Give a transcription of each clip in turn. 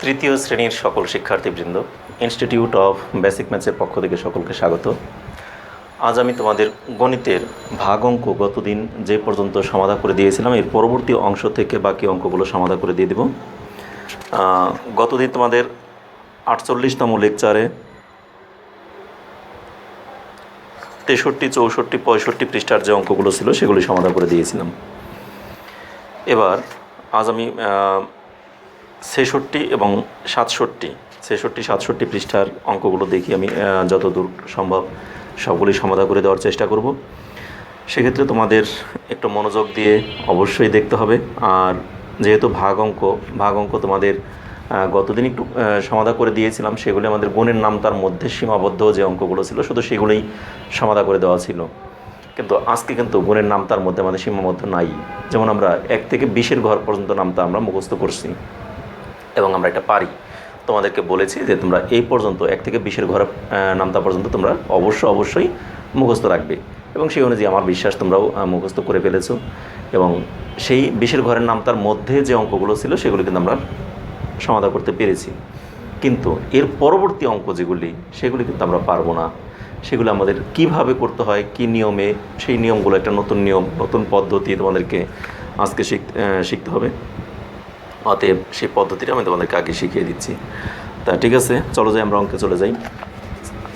তৃতীয় শ্রেণীর সকল শিক্ষার্থীবৃন্দ, ইনস্টিটিউট অফ বেসিক ম্যাথসের পক্ষ থেকে সকলকে স্বাগত। আজ আমি তোমাদের গণিতের ভাগ অঙ্ক গতদিন যে পর্যন্ত সমাধা করে দিয়েছিলাম এর পরবর্তী অংশ থেকে বাকি অঙ্কগুলো সমাধা করে দিয়ে দেব। গতদিন তোমাদের 48তম লেকচারে 63, 64, 65 পৃষ্ঠার যে অঙ্কগুলো ছিল সেগুলি সমাধা করে দিয়েছিলাম। এবার আজ আমি 66 এবং 67 পৃষ্ঠার অঙ্কগুলো দেখি আমি যতদূর সম্ভব সবগুলি সমাধা করে দেওয়ার চেষ্টা করব। সেক্ষেত্রে তোমাদের একটু মনোযোগ দিয়ে অবশ্যই দেখতে হবে। আর যেহেতু ভাগ অঙ্ক তোমাদের গতদিন একটু সমাধা করে দিয়েছিলাম, সেগুলি আমাদের গুণের নামতার মধ্যে সীমাবদ্ধ যে অঙ্কগুলো ছিল শুধু সেগুলোই সমাধা করে দেওয়া ছিল। কিন্তু আজকে কিন্তু গুণের নামতার মধ্যে আমাদের সীমাবদ্ধ নাই। যেমন আমরা 1 থেকে 20-এর ঘর পর্যন্ত নামতা আমরা মুখস্থ করছি এবং আমরা এটা পারি। তোমাদেরকে বলেছি যে তোমরা এই পর্যন্ত 1 থেকে 20-এর ঘর নামতা পর্যন্ত তোমরা অবশ্যই মুখস্থ রাখবে এবং সেই অনুযায়ী আমার বিশ্বাস তোমরাও মুখস্থ করে ফেলেছো। এবং সেই 20-এর ঘরের নামতার মধ্যে যে অঙ্কগুলো ছিল সেগুলো কিন্তু আমরা সমাধা করতে পেরেছি। কিন্তু এর পরবর্তী অঙ্ক যেগুলি সেগুলি কিন্তু আমরা পারবো না। সেগুলো আমাদের কিভাবে করতে হয়, কি নিয়মে, সেই নিয়মগুলো একটা নতুন নিয়ম, নতুন পদ্ধতি তোমাদেরকে আজকে শিখতে হবে। অতএব সেই পদ্ধতিটা আমি তোমাদেরকে আগে শিখিয়ে দিচ্ছি। তা ঠিক আছে, চলো যাই, আমরা অঙ্কে চলে যাই।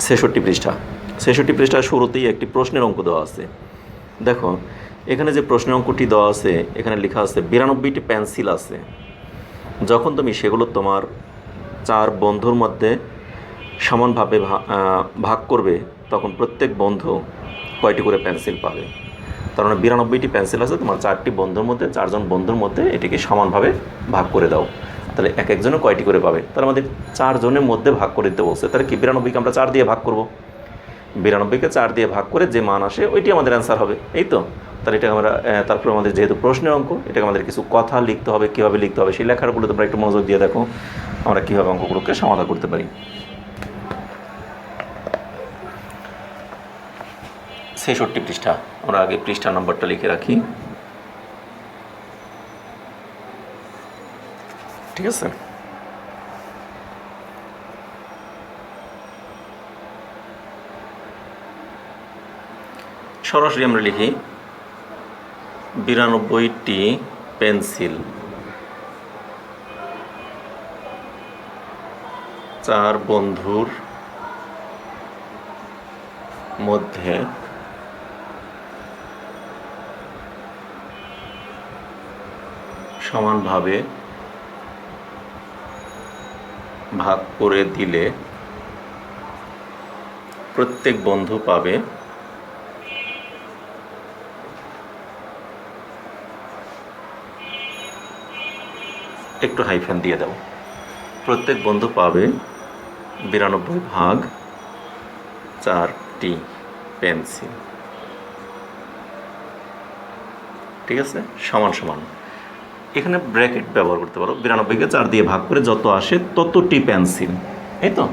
66 পৃষ্ঠার শুরুতেই একটি প্রশ্নের অঙ্ক দেওয়া আছে। দেখো এখানে যে প্রশ্নের অঙ্কটি দেওয়া আছে, এখানে লেখা আছে 92টি পেন্সিল আছে। যখন তুমি সেগুলো তোমার 4 বন্ধুর মধ্যে সমানভাবে ভাগ করবে তখন প্রত্যেক বন্ধু কয়টি করে পেন্সিল পাবে। তার মানে 92টি পেন্সিল আছে, তোমার 4টি বন্ধুর মধ্যে, 4জন বন্ধুর মধ্যে এটিকে সমানভাবে ভাগ করে দাও। তাহলে এক একজনে কয়টি করে পাবে, তাহলে আমাদের 4 জনের মধ্যে ভাগ করে দিতে বলছে। তাহলে কি 92কে আমরা 4 দিয়ে ভাগ করব, 92কে 4 দিয়ে ভাগ করে যে মান আসে ওইটি আমাদের অ্যান্সার হবে, এই তো। তাহলে এটাকে আমরা তারপরে আমাদের যেহেতু প্রশ্নের অঙ্ক, এটাকে আমাদের কিছু কথা লিখতে হবে, কীভাবে লিখতে হবে সেই লেখাগুলো তোমরা একটু মনোযোগ দিয়ে দেখো আমরা কীভাবে অঙ্কগুলোকে সমাধান করতে পারি। 66 পৃষ্ঠা, আমরা আগে পৃষ্ঠা নম্বরটা লিখে রাখি, ঠিক আছে। সরাসরি আমরা লিখি 92টি পেন্সিল 4 বন্ধুর মধ্যে সমানভাবে ভাগ করে দিলে প্রত্যেক বন্ধু পাবে একটু হাইফেন দিয়ে দাও, প্রত্যেক বন্ধু পাবে 92 ভাগ 4টি পেন্সিল, ঠিক আছে, সমান সমান। এখানে ব্র্যাকেট ব্যবহার করতে পারো, 92কে 4 দিয়ে ভাগ করে যত আসে ততটি পেন্সিল, এই তো।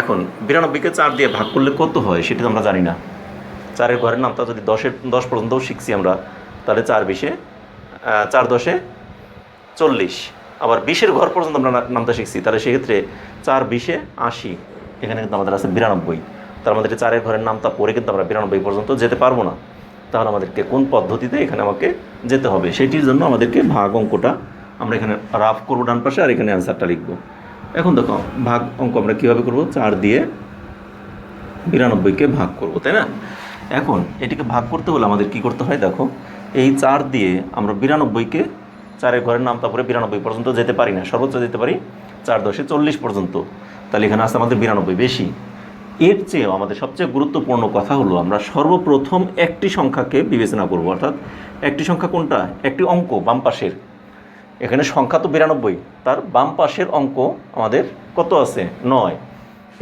এখন 92কে 4 দিয়ে ভাগ করলে কত হয় সেটা তো আমরা জানি না। 4-এর ঘরের নামটা যদি 10 পর্যন্তও শিখছি আমরা, তাহলে 4 10-এ 4 10-এ 40, আবার 20-এর ঘর পর্যন্ত আমরা নামটা শিখছি, তাহলে সেক্ষেত্রে 4 20-এ 80, এখানে কিন্তু আমাদের আছে 92। তার আমাদের 4-এর ঘরের নামটা পরে কিন্তু আমরা 92 পর্যন্ত যেতে পারবো না। তাহলে আমাদেরকে কোন পদ্ধতিতে এখানে আমাকে যেতে হবে সেটির জন্য আমাদেরকে ভাগ অঙ্কটা আমরা এখানে রাফ করবো ডান পাশে, আর এখানে অ্যান্সারটা লিখবো। এখন দেখো ভাগ অঙ্ক আমরা কীভাবে করবো, 4 দিয়ে 92কে ভাগ করবো, তাই না। এখন এটিকে ভাগ করতে হলে আমাদের কি করতে হয়, দেখো এই 4 দিয়ে আমরা 92কে 4-এর ঘরের নাম তারপরে 92 পর্যন্ত যেতে পারি না, সর্বোচ্চ যেতে পারি 4 10-এ 40 পর্যন্ত। তাহলে এখানে আসছে আমাদের 92 বেশি। এর চেয়েও আমাদের সবচেয়ে গুরুত্বপূর্ণ কথা হলো আমরা সর্বপ্রথম একটি সংখ্যাকে বিবেচনা করব, অর্থাৎ একটি সংখ্যা কোনটা, একটি অঙ্ক বাম পাশের, এখানে সংখ্যা তো 92, তার বাম পাশের অঙ্ক আমাদের কত আছে, 9।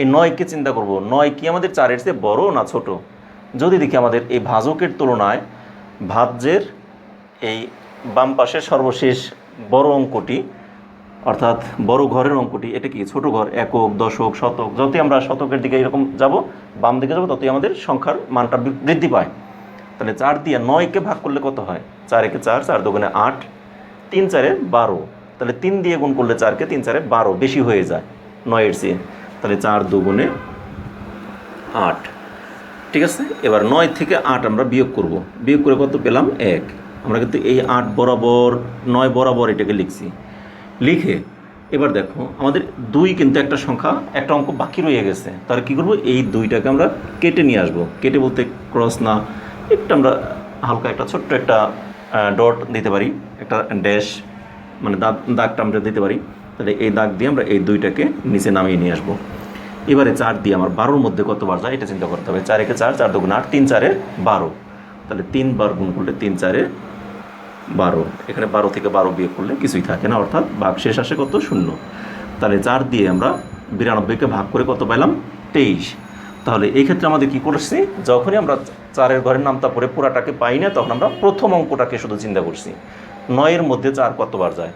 এই 9কে চিন্তা করব, 9 কি আমাদের 4-এর চেয়ে বড় না ছোট। যদি দেখি আমাদের এই ভাজকের তুলনায় ভাজ্যের এই বাম পাশের সর্বশেষ বড় অঙ্কটি, অর্থাৎ বড় ঘরের অঙ্কটি, এটা কি ছোট ঘর, একক, দশক, শতক, যতই আমরা শতকের দিকে এরকম যাব, বাম দিকে যাব, ততই আমাদের সংখ্যার মানটা বৃদ্ধি পায়। তাহলে 4 দিয়ে 9কে ভাগ করলে কত হয়, 4 একে 4, 4 দুগুণে 8, 3 4-এ 12, তাহলে 3 দিয়ে গুণ করলে 4কে 3 4 12 বেশি হয়ে যায় 9-এর চেয়ে, তাহলে 4 2 8। ঠিক আছে, এবার 9 থেকে 8 আমরা বিয়োগ করব, বিয়োগ করে কত পেলাম 1। আমরা কিন্তু এই 8 বরাবর 9 বরাবর এটাকে লিখছি, লিখে এবার দেখো আমাদের 2 কিন্তু একটা সংখ্যা, একটা অঙ্ক বাকি রয়ে গেছে, তাহলে কী করবো, এই 2টাকে আমরা কেটে নিয়ে আসবো। কেটে বলতে ক্রস না, একটু আমরা হালকা একটা ছোট্ট একটা ডট দিতে পারি, একটা ড্যাশ মানে দাগটা আমরা দিতে পারি। তাহলে এই দাগ দিয়ে আমরা এই 2টাকে নিচে নামিয়ে নিয়ে আসবো। এবারে 4 দিয়ে আমার 12-র মধ্যে কতবার যায় এটা চিন্তা করতে হবে। 4 একে 4, 4 2 8, 3 4 12, তাহলে 3 বার গুণ করলে 3 4 12। এখানে 12 থেকে 12 বিয়োগ করলে কিছুই থাকে না, অর্থাৎ ভাগশেষ আসে কত, 0। তাহলে 4 দিয়ে আমরা 92কে ভাগ করে কত পাইলাম, 23। তাহলে এই ক্ষেত্রে আমাদের কী করছি, যখনই আমরা 4-এর ঘরের নামতা পড়ে পুরাটাকে পাই না, তখন আমরা প্রথম অঙ্কটাকে শুধু চিন্তা করছি। 9-এর মধ্যে 4 কতবার যায়,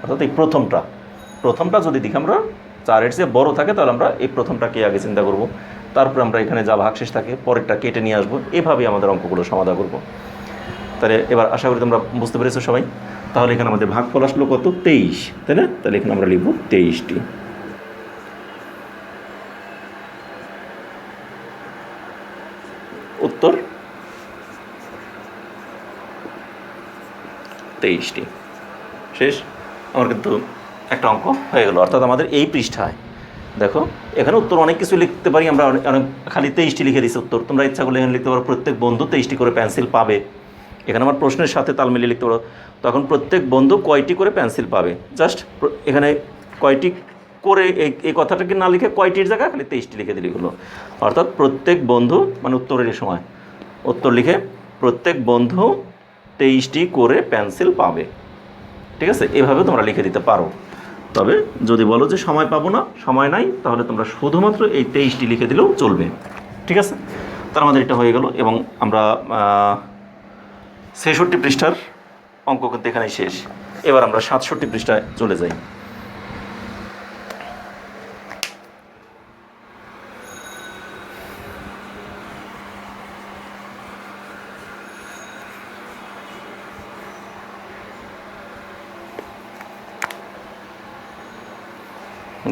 অর্থাৎ এই প্রথমটা যদি দেখি আমরা 4-এর চেয়ে বড় থাকে, তাহলে আমরা এই প্রথমটাকে আগে চিন্তা করব, তারপরে আমরা এখানে যা ভাগশেষ থাকে পরেরটা কেটে নিয়ে আসবো। এভাবেই আমাদের অঙ্কগুলো সমাধান করব। তাহলে এবার আশা করি তোমরা বুঝতে পেরেছো সবাই। তাহলে এখানে আমাদের ভাগফল আসলো কত, 23, তাই না? তাহলে এখানে আমরা লিখব 23টি। উত্তর 23টি। শেষ। আমার কিন্তু একটা অঙ্ক হয়ে গেল, অর্থাৎ আমাদের এই পৃষ্ঠায় দেখো এখানে উত্তর অনেক কিছু লিখতে পারি আমরা, অনেক খালি 23টি লিখে দিচ্ছি উত্তর। তোমরা ইচ্ছা করলে এখানে লিখতে পারো প্রত্যেক বন্ধু 23টি করে পেন্সিল পাবে। এখানে আমার প্রশ্নের সাথে তাল মিলিয়ে লিখতে পারো, তখন প্রত্যেক বন্ধু কয়টি করে পেন্সিল পাবে। জাস্ট এখানে কয়টি করে এই কথাটাকে না লিখে কয়টির জায়গায় খালি 23টি লিখে দিলেই হলো। অর্থাৎ প্রত্যেক বন্ধু মানে উত্তরের সময় উত্তর লিখে প্রত্যেক বন্ধু 23টি করে পেন্সিল পাবে। ঠিক আছে, এভাবে তোমরা লিখে দিতে পারো। তবে যদি বলো যে সময় পাবো না, সময় নাই, তাহলে তোমরা শুধুমাত্র এই 23টি লিখে দিলেও চলবে। ঠিক আছে, তার আমাদের এটা হয়ে গেল। এবং আমরা 66 পৃষ্ঠার অঙ্ক কিন্তু এখানেই শেষ। এবার আমরা 67 পৃষ্ঠায় চলে যাই।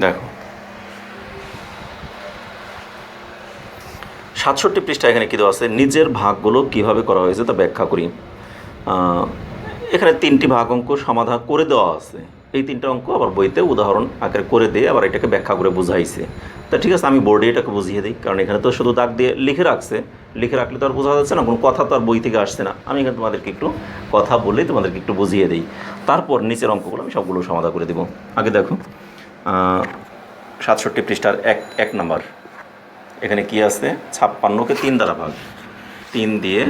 দেখো 67 পৃষ্ঠা এখানে কী দেওয়া আছে, নিজের ভাগগুলো কিভাবে করা হয়েছে তা ব্যাখ্যা করি। এখানে 3টি ভাগ অঙ্ক সমাধান করে দেওয়া আছে। এই 3টা অঙ্ক আবার বইতে উদাহরণ আকারে করে দিয়ে আবার এটাকে ব্যাখ্যা করে বুঝাইছে। তা ঠিক আছে, আমি বোর্ডে এটাকে বুঝিয়ে দিই, কারণ এখানে তো শুধু দাগ দিয়ে লিখে রাখলে তো আর বোঝা যাচ্ছে না, কোনো কথা তো আর বই থেকে আসছে না। আমি এখানে তোমাদেরকে একটু কথা বলেই তোমাদেরকে একটু বুঝিয়ে দিই, তারপর নিচের অঙ্কগুলো আমি সবগুলো সমাধান করে দেবো। আগে দেখো 67 পৃষ্ঠার 1 নাম্বার, এখানে কি আছে, 56কে 3 দ্বারা ভাগ, 3 দিয়ে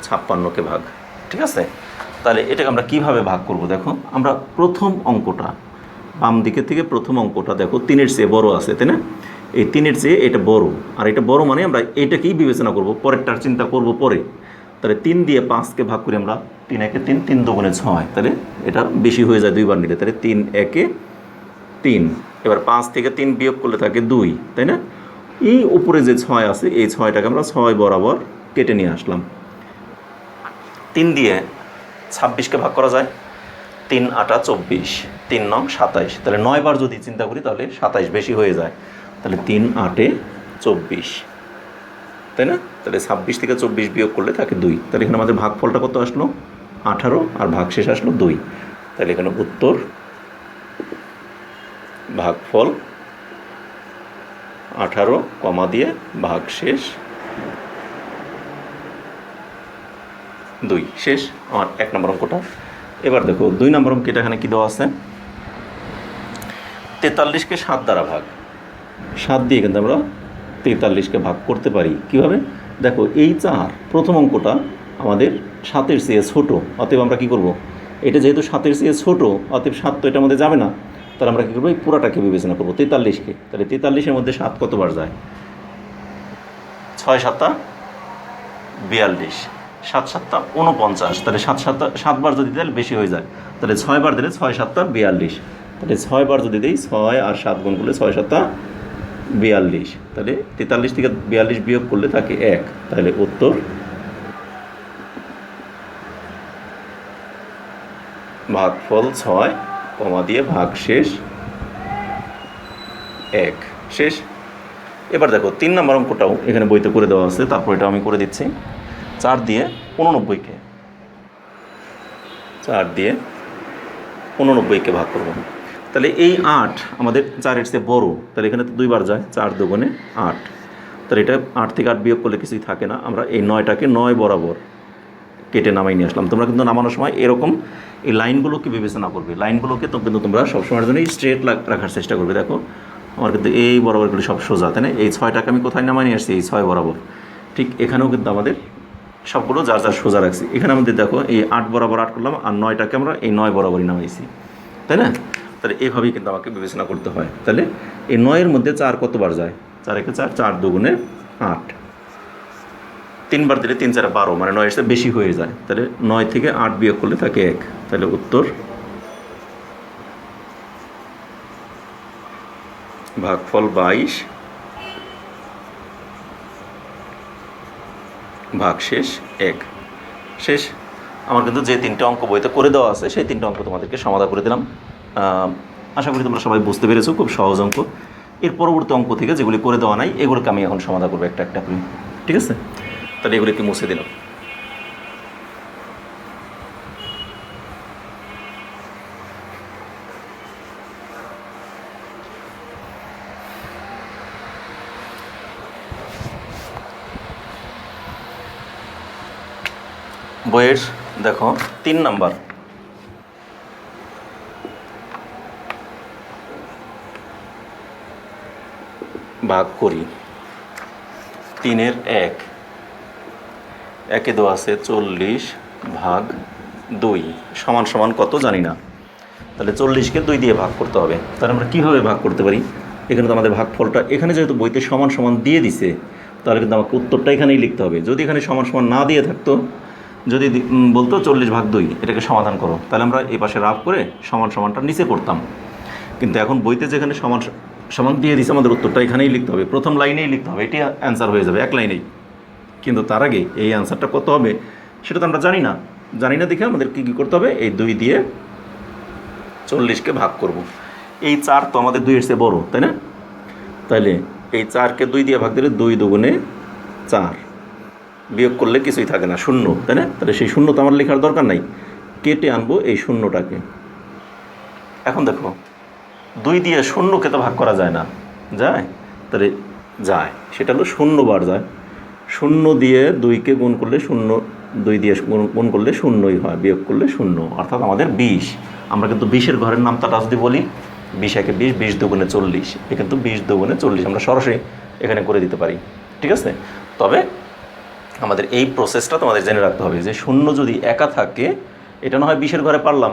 56কে ভাগ। ঠিক আছে, তাহলে এটাকে আমরা কিভাবে ভাগ করব। দেখো আমরা প্রথম অঙ্কটা, বাম দিকে থেকে প্রথম অঙ্কটা দেখো 3-এর চেয়ে বড় আছে, তাই না? এই 3-এর চেয়ে এটা বড়, আর এটা বড় মানে আমরা এইটাকেই বিবেচনা করব, পরেরটার চিন্তা করব পরে। তাহলে 3 দিয়ে 5কে ভাগ করি আমরা, 3 একে 3, 3 দুগুণে 6, তাহলে এটা বেশি হয়ে যায় 2বার নিলে, তাহলে 3 একে 3। এবার 5 থেকে 3 বিয়োগ করলে থাকে 2, তাই না? এই উপরে যে 6 আছে, এই 6টাকে আমরা 6 বরাবর কেটে নিয়ে আসলাম। 3 দিয়ে 26কে ভাগ করা যায়, 3 8 24, 3 9 27, তাহলে 9 বার যদি চিন্তা করি তাহলে 27 বেশি হয়ে যায়, তাহলে 3 8 24, তাই না? তাহলে 26 থেকে 24 বিয়োগ করলে থাকে 2, তাহলে এখানে আমাদের ভাগফলটা কত আসলো, 18, আর ভাগশেষ আসলো 2। তাহলে এখানে উত্তর ভাগফল 18 কমা দিয়ে ভাগশেষ 2। শেষ আমার 1 নম্বর অঙ্কটা। এবার দেখো 2 নম্বর অঙ্কটা এখানে কী দেওয়া আছে, 43কে 7 দ্বারা ভাগ। 7 দিয়ে কিন্তু আমরা 43কে ভাগ করতে পারি কীভাবে, দেখো এই 4 প্রথম অঙ্কটা আমাদের 7-এর চেয়ে ছোটো, অতএব আমরা কী করব, এটা যেহেতু 7-এর চেয়ে ছোটো, অতএব 7 তো এটার মধ্যে যাবে না, তাহলে আমরা কী করবো, এই পুরাটাকে বিবেচনা করবো 43কে। তাহলে 43-এর মধ্যে 7 কতবার যায়, 6 7 42, 7 7 49, তাহলে 7 বার যদি দিলে বেশি হয়ে যায়, তাহলে 6 বার দিলে 6 7 42, তাহলে 6 বার যদি দিই 6 আর 7 গুণ করলে 6 7 42, তাহলে 43 থেকে 42 বিয়োগ করলে থাকে 1, তাহলে উত্তর ভাগফল 6 কমা দিয়ে ভাগ শেষ 1 শেষ। এবার দেখো 3 নম্বর অঙ্কটাও এখানে বইতে করে দেওয়া আছে, তারপর এটা আমি করে দিচ্ছি। 4 দিয়ে 89কে 4 দিয়ে 89কে ভাগ করব। তাহলে এই 8 আমাদের 4-এর চেয়ে বড়, তাহলে এখানে তো 2 বার যায়, 4 দুগুণে 8। তাহলে এটা 8 থেকে 8 বিয়োগ করলে কিছুই থাকে না, আমরা এই 9টাকে 9 বরাবর কেটে নামাই নিয়ে আসলাম। তোমরা কিন্তু নামানোর সময় এরকম এই লাইনগুলোকে বিবেচনা করবে, লাইনগুলোকে তো কিন্তু তোমরা সবসময়ের জন্য স্ট্রেট রাখার চেষ্টা করবে। দেখো আমার কিন্তু এই বরাবরগুলি সব সোজা, তাই না? এই 6টাকে আমি কোথায় নামাই নিয়ে আসছি? এই 6 বরাবর। ঠিক এখানেও কিন্তু আমাদের সবগুলো যার যার সোজা রাখছি। এখানে আমাদের দেখো এই 8 বরাবর 8 করলাম, আর 9টাকে আমরা এই 9 বরাবরই নামাইছি, তাই না? তাহলে এভাবেই কিন্তু আমাকে বিবেচনা করতে হয়। তাহলে এই 9-এর মধ্যে 4 কতবার যায়? 4 একে 4, 4 দুগুণে 8, 3 বার দিলে 3 4 12, মানে 9-এর চেয়ে বেশি হয়ে যায়। তাহলে 9 থেকে 8 বিয়োগ করলে থাকে 1। তাহলে উত্তর ভাগফল 22 ভাগ শেষ 1 শেষ। আমার কিন্তু যে 3টে অঙ্ক বইতে করে দেওয়া আছে সেই 3টে অঙ্ক তোমাদেরকে সমাধান করে দিলাম। আশা করি তোমরা সবাই বুঝতে পেরেছো, খুব সহজ অঙ্ক। এর পরবর্তী অঙ্ক থেকে যেগুলি করে দেওয়া নাই এগুলোকে আমি এখন সমাধান করবো একটা একটা করে, ঠিক আছে? তাহলে এগুলিকে মুছে দিলাম। বইয়ের দেখো 3 নাম্বার, ভাগ করি। 3-এর 1, 1-এ দেওয়া আছে 40 ভাগ 2 সমান সমান কত জানি না। তাহলে 40কে 2 দিয়ে ভাগ করতে হবে। তাহলে আমরা কীভাবে ভাগ করতে পারি? এখানে তো আমাদের ভাগফলটা এখানে যেহেতু বইতে সমান সমান দিয়ে দিছে, তাহলে কিন্তু আমাকে উত্তরটা এখানেই লিখতে হবে। যদি এখানে সমান সমান না দিয়ে থাকতো, যদি বলতো 40 ভাগ 2 এটাকে সমাধান করো, তাহলে আমরা এই পাশে রাফ করে সমান সমানটা নিচে করতাম। কিন্তু এখন বইতে যেখানে সমান সমান দিয়ে দিছে, আমাদের উত্তরটা এখানেই লিখতে হবে, প্রথম লাইনেই লিখতে হবে, এটি অ্যান্সার হয়ে যাবে এক লাইনেই। কিন্তু তার আগে এই অ্যান্সারটা কত হবে সেটা তো আমরা জানি না দেখে আমাদের কী করতে হবে? এই 2 দিয়ে 40কে ভাগ করব। এই 4 তো আমাদের 2-এর চেয়ে বড়, তাই না? তাহলে এই 4কে 2 দিয়ে ভাগ দিলে 2 দুগুণে 4, বিয়োগ করলে কিছুই থাকে না, 0, তাই না? তাহলে সেই 0 তো আমার লেখার দরকার নাই, কেটে আনবো এই 0টাকে। এখন দেখো 2 দিয়ে 0কে তো ভাগ করা যায় না, যায়? তাহলে যায়, সেটা হলো 0 বার যায়। 0 দিয়ে 2কে গুণ করলে 0, 2 দিয়ে গুণ করলে 0ই হয়, বিয়োগ করলে 0, অর্থাৎ আমাদের 20। আমরা কিন্তু 20-এর ঘরের নামটা যদি বলি, 20 একে 20, 20 দুগুণে 40, এ কিন্তু 20 দুগুণে 40 আমরা সরাসরি এখানে করে দিতে পারি, ঠিক আছে? তবে আমাদের এই প্রসেসটা তোমাদের জেনে রাখতে হবে যে 0 যদি একা থাকে, এটা না হয় 20-এর ঘরে পারলাম,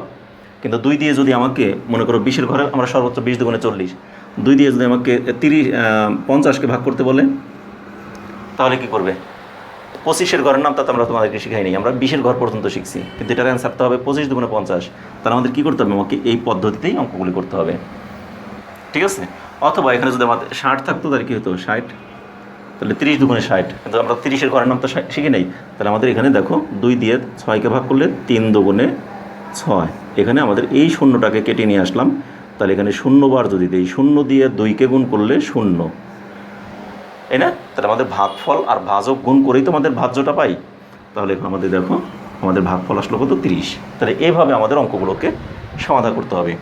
কিন্তু 2 দিয়ে যদি আমাকে, মনে করো 20-এর ঘরে আমরা সর্বোচ্চ 20 দুগুণে 40, 2 দিয়ে যদি আমাকে 50কে ভাগ করতে বলে, তাহলে কি করবে? 25-এর ঘরের নামটা তো আমরা তোমাদেরকে শিখাই নি, আমরা 20-এর ঘর পর্যন্ত শিখছি, কিন্তু এটার অ্যান্সার তো হবে 25 দুগুণে 50। তাহলে আমাদের কী করতে হবে? আমাকে এই পদ্ধতিতেই অঙ্কগুলি করতে হবে, ঠিক আছে? অথবা এখানে যদি আমাদের 60 থাকতো তাহলে কী হতো? 60, তাহলে 30 দুগুণে 60, কিন্তু আমরা 30-এর ঘরের নাম তো শিখি নেই। তাহলে আমাদের এখানে দেখো 2 দিয়ে 6কে ভাগ করলে 3 দুগুণে 6, এখানে আমাদের এই 0টাকে কেটে নিয়ে আসলাম। তাহলে এখানে 0 বার যদি দিই, 0 দিয়ে 2কে গুণ করলে 0, তাই না? তাহলে আমাদের ভাগফল আর ভাজক গুণ করেই তো আমাদের ভাজ্যটা পাই। তাহলে এখন আমাদের দেখো আমাদের ভাগফল আসলো কত? 30। তাহলে এইভাবে আমাদের অঙ্কগুলোকে সমাধান করতে হবে।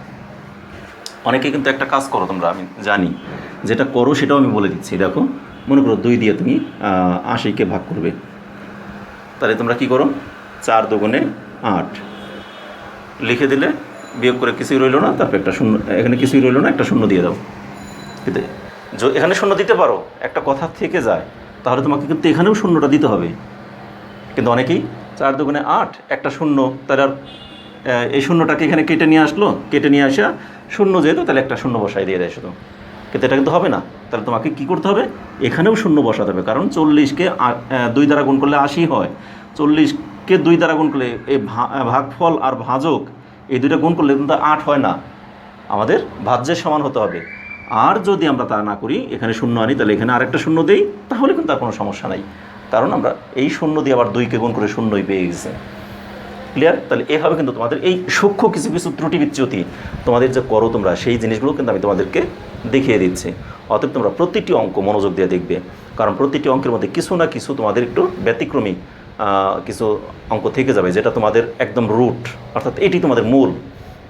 অনেকে কিন্তু একটা কাজ করো তোমরা, আমি জানি যেটা করো সেটাও আমি বলে দিচ্ছি। দেখো মনে করো 2 দিয়ে তুমি 80কে ভাগ করবে, তাহলে তোমরা কি করো? 4 দুগুণে 8 লিখে দিলে, বিয়োগ করে কিছুই রইল না, তারপর একটা 0, এখানে কিছুই রইল না, একটা 0 দিয়ে দাও। কিন্তু এখানে 0 দিতে পারো, একটা কথা থেকে যায়, তাহলে তোমাকে কিন্তু এখানেও 0টা দিতে হবে। কিন্তু অনেকেই 4 দুগুণে 8, একটা 0, তার আর এই 0টাকে এখানে কেটে নিয়ে আসলো, কেটে নিয়ে আসা 0 যেহেতু, তাহলে একটা 0 বসাই দিয়ে দেয় শুধু। কিন্তু এটা কিন্তু হবে না, তাহলে তোমাকে কী করতে হবে? এখানেও 0 বসাতে হবে, কারণ 40কে 2 দ্বারা গুণ করলে 80 হয়, 40কে 2 দ্বারা গুণ করলে এই ভাগফল আর ভাজক এই দুইটা গুণ করলে কিন্তু 8 হয় না, আমাদের ভাজ্যের সমান হতে হবে। আর যদি আমরা তা না করি, এখানে 0 আনি, তাহলে এখানে আরেকটা 0 দিই, তাহলে কিন্তু আর কোনো সমস্যা নাই, কারণ আমরা এই 0 দিয়ে আবার 2কে গুণ করে 0ই পেয়ে গেছে। ক্লিয়ার? তাহলে এভাবে কিন্তু তোমাদের এই সূক্ষ্ম কিছু কিছু ত্রুটি বিচ্যুতি তোমাদের যে করো তোমরা, সেই জিনিসগুলো কিন্তু আমি তোমাদেরকে দেখিয়ে দিচ্ছি। অতএব তোমরা প্রতিটি অঙ্ক মনোযোগ দিয়ে দেখবে, কারণ প্রতিটি অঙ্কের মধ্যে কিছু না কিছু তোমাদের একটু ব্যতিক্রমী কিছু অঙ্ক থেকে যাবে, যেটা তোমাদের একদম রুট, অর্থাৎ এটি তোমাদের মূল।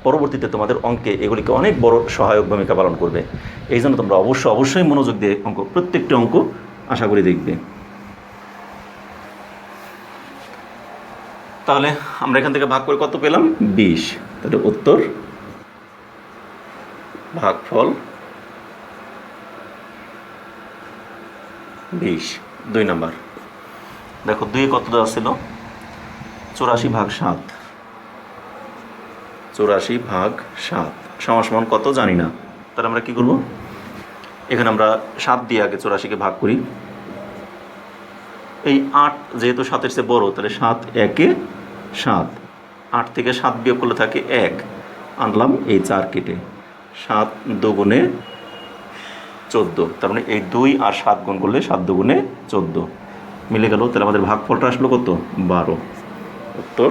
পরবর্তীতে তোমাদের অঙ্কে এগুলিকে অনেক বড় সহায়ক ভূমিকা পালন করবে। এই জন্য তোমরা অবশ্যই মনোযোগ দিয়ে প্রত্যেকটি অঙ্ক আশা করি দেখবে। তাহলে আমরা এখান থেকে ভাগ করে কত পেলাম? 20। তাহলে উত্তর ভাগফল 20। 2 নাম্বার দেখো, 2 কত দেওয়া ছিল? 84/7। 84/7 সমান কত জানি না। তাহলে আমরা কি করব? এখানে আমরা 7 দিয়ে আগে 84কে ভাগ করি। এই 8 যেহেতু 7-এর চেয়ে বড়, তাহলে 7 একে 7। 8 থেকে 7 বিয়োগ করলে থাকে 1, আনলাম এই 4 কেটে। 7 দুগুণে 14, তার মানে এই 2 আর 7 গুণ করলে 7 দুগুণে 14 মিলে গেল। তাহলে আমাদের ভাগফলটা আসলো কত? 12। উত্তর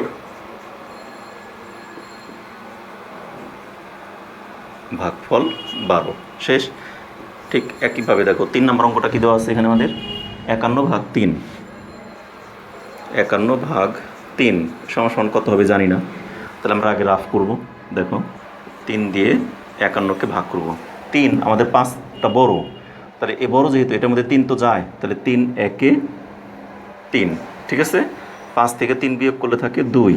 ভাগফল 12। শেষ। ঠিক একইভাবে দেখো 3 নম্বর অঙ্কটা কী দেওয়া আছে এখানে আমাদের? 51/3। 51/3 সমান কত হবে জানি না। তাহলে আমরা আগে রাফ করব। দেখো 3 দিয়ে 51কে ভাগ করব। 3 আমাদের 5টা বড়, তাহলে এ বড় যেহেতু এটার মধ্যে 3 তো যায়, তাহলে 3 একে 3। ঠিক আছে? 5 থেকে 3 বিয়োগ করলে থাকে 2,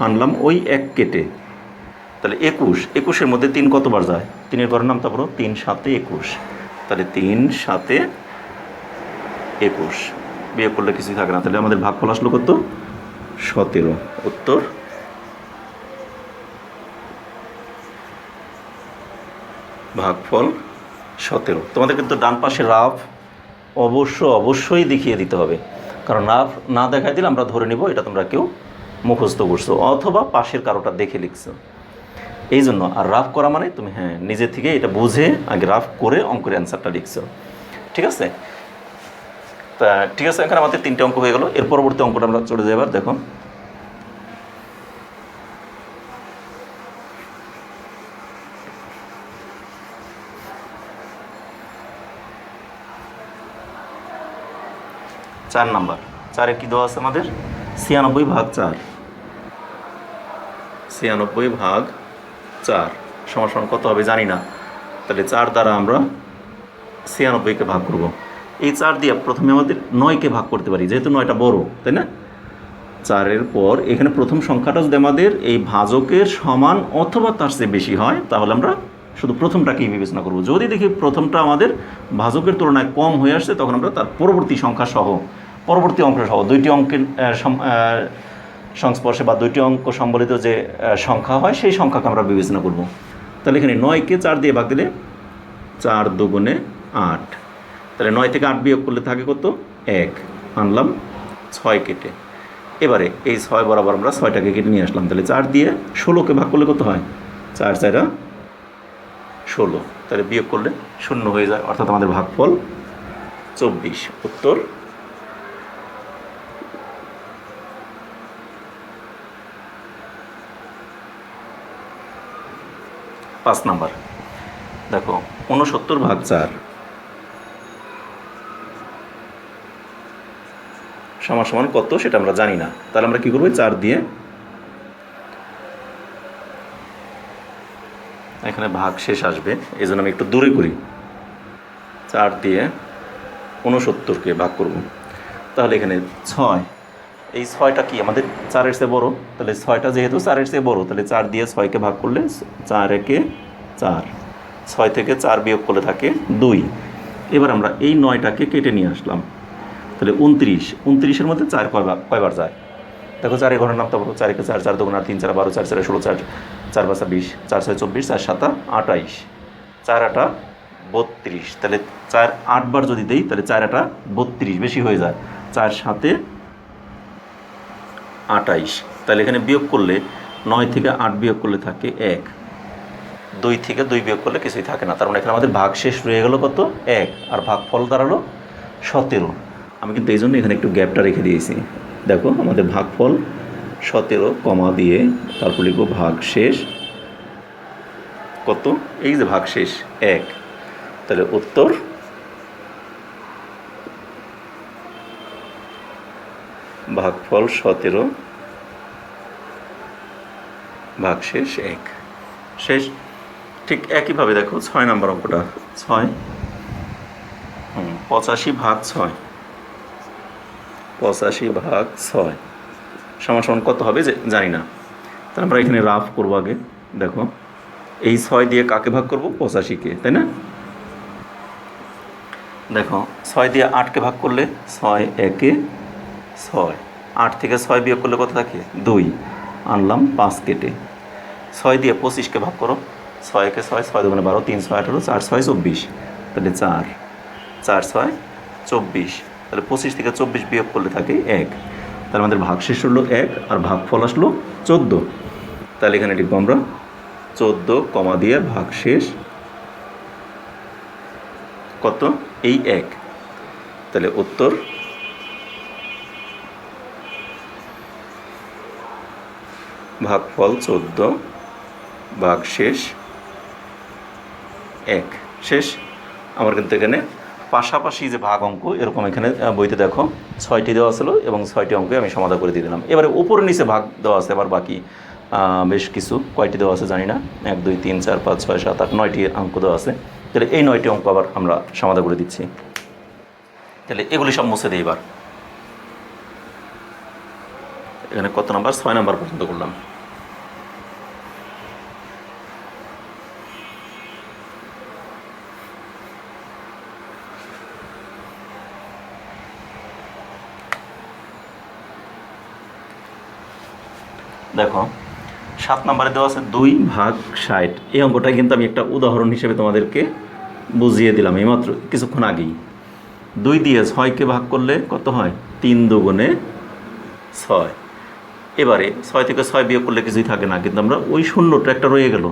আনলাম ওই 1 কেটে। তাহলে 21। 21-এর মধ্যে 3 কতবার যায়? 3-এর ঘরের নাম তারপর 3 7 21। তাহলে 3 7 21 বিয়োগ করলে কিছুই থাকে না। তাহলে আমাদের ভাগফল আসলো কত? 17। উত্তর ভাগফল 17। তোমাদের কিন্তু ডান পাশে রাফ অবশ্যই দেখিয়ে দিতে হবে, কারণ রাফ না দেখাই দিলে আমরা ধরে নিব এটা তোমরা কেউ মুখস্থ করছো অথবা পাশের কারোটা দেখে লিখছো। এই জন্য আর রাফ করা মানে তুমি নিজে থেকে এটা বুঝে আগে রাফ করে অঙ্কের অ্যান্সারটা লিখছো। ঠিক আছে? তা ঠিক আছে, এখানে আমাদের 3টে অঙ্ক হয়ে গেল। এর পরবর্তী অঙ্কটা আমরা চলে যাই। এবার দেখো, চার নাম্বার। 4-এ কী দেওয়া আছে আমাদের? 96/4। 96/4 সমান কত হবে জানি না। তাহলে 4 দ্বারা আমরা 96কে ভাগ করব। এই 4 দিয়ে প্রথমে আমাদের 9কে ভাগ করতে পারি, যেহেতু 9টা বড়, তাই না? 4-এর পর এখানে প্রথম সংখ্যাটা যদি আমাদের এই ভাজকের সমান অথবা তার চেয়ে বেশি হয়, তাহলে আমরা শুধু প্রথমটাকেই বিবেচনা করব। যদি দেখি প্রথমটা আমাদের ভাজকের তুলনায় কম হয়ে আসছে, তখন আমরা তার পরবর্তী সংখ্যা সহ, পরবর্তী অঙ্ক সহ 2টি অঙ্কের সংস্পর্শে বা 2টি অঙ্ক সম্বলিত যে সংখ্যা হয়, সেই সংখ্যাকে আমরা বিবেচনা করব। তাহলে এখানে 9কে 4 দিয়ে ভাগ দিলে 4 দুগুণে 8। তাহলে 9 থেকে 8 বিয়োগ করলে থাকে কত? 1, আনলাম 6 কেটে। এবারে এই 6 বরাবর আমরা 6টাকে কেটে নিয়ে আসলাম। তাহলে 4 দিয়ে 16কে ভাগ করলে কত হয়? 4 4 16। তাহলে বিয়োগ করলে 0 হয়ে যায়, অর্থাৎ আমাদের ভাগফল 24। উত্তর পাঁচ নাম্বার। দেখো 69/4 সমান কত সেটা আমরা জানি না। তাহলে আমরা কী করবো? 4 দিয়ে এখানে ভাগ শেষ আসবে, এই জন্য আমি একটু দূরে করি। 4 দিয়ে 69কে ভাগ করব। তাহলে এখানে 6, এই 6টা কি আমাদের 4-এর চেয়ে বড়, তাহলে 6টা যেহেতু 4-এর চেয়ে বড়, তাহলে 4 দিয়ে 6কে ভাগ করলে 4 একে 4। 6 থেকে 4 বিয়োগ করলে থাকে 2। এবার আমরা এই 9টাকে কেটে নিয়ে আসলাম। তাহলে 29। 29-এর মধ্যে 4 কয়বার যায়? দেখো 4-এর ঘরের নাম তো 4 একে 4, 4 দুগুণে 3 4 12, 4 4 16, 4 4 5 20, 4 6 24, 4 7 28, 4 8 32। তাহলে 4 8 বার যদি দেই, তাহলে 4 8 32 বেশি হয়ে যায়। 4 7 28। তাহলে এখানে বিয়োগ করলে 9 থেকে 8 বিয়োগ করলে থাকে 1, 2 থেকে 2 বিয়োগ করলে কিছুই থাকে না। তার মানে এখানে আমাদের ভাগ শেষ রয়ে গেল কত? 1, আর ভাগফল দাঁড়ালো 17। আমি কিন্তু এই জন্য এখানে একটু গ্যাপটা রেখে দিয়েছি। দেখো আমাদের ভাগফল 17 কমা দিয়ে তারপর লিখব ভাগ শেষ কত, এই যে ভাগ শেষ 1। তাহলে উত্তর ভাগফল 17 ভাগ শেষ 1 শেষ। ঠিক একইভাবে দেখো 6 নম্বর অঙ্কটা, 6 85 ভাগ 6, 85 ভাগ 6 সমান সমান কত হবে যে জানি না। তাহলে আমরা এখানে রাফ করবো আগে। দেখো এই 6 দিয়ে কাকে ভাগ করব, 85-কে, তাই না? দেখো 6 দিয়ে 8-কে ভাগ করলে 6 একে 6, 8 থেকে 6 বিয়োগ করলে কত থাকে 2, আনলাম 5 কেটে। 6 দিয়ে 25-কে ভাগ করো, 6 একে 6, 6 দুগুণে 12, 3 6 18, 4 6 24, তাহলে 4, 4 6 24, তাহলে 25 থেকে 24 বিয়োগ করলে থাকে 1। তাহলে আমাদের ভাগশেষ হলো 1 আর ভাগফল আসলো 14। তাহলে এখানে লিখবো আমরা 14 কমা দিয়ে ভাগশেষ কত, এই 1। তাহলে উত্তর ভাগফল 14 ভাগশেষ 1 শেষ। আমার কিন্তু এখানে পাশাপাশি যে ভাগ অঙ্ক এরকম এখানে বইতে দেখো 6টি দেওয়া ছিল এবং 6টি অঙ্কে আমি সমাধান করে দিয়ে দিলাম। এবারে উপরে নিচে ভাগ দেওয়া আছে আবার বাকি বেশ কিছু, কয়টি দেওয়া আছে জানি না, 1 2 3 4 5 6 7 8 9টি অঙ্ক দেওয়া আছে। তাহলে এই 9টি অঙ্ক আবার আমরা সমাধান করে দিচ্ছি। তাহলে এগুলি সব মুছে দিই। এবার এখানে কত নাম্বার, 6 নাম্বার পর্যন্ত করলাম। দেখো 7 নম্বরে দেওয়া আছে 2 ভাগ 60। এই অঙ্কটা কিন্তু আমি একটা উদাহরণ হিসেবে তোমাদেরকে বুঝিয়ে দিলাম এইমাত্র কিছুক্ষণ আগেই। 2 দিয়ে 6-কে ভাগ করলে কত হয়, 3 দুগুণে 6। এবারে 6 থেকে 6 বিয়োগ করলে কিছুই থাকে না, কিন্তু আমরা ওই শূন্যটা একটা রয়ে গেল,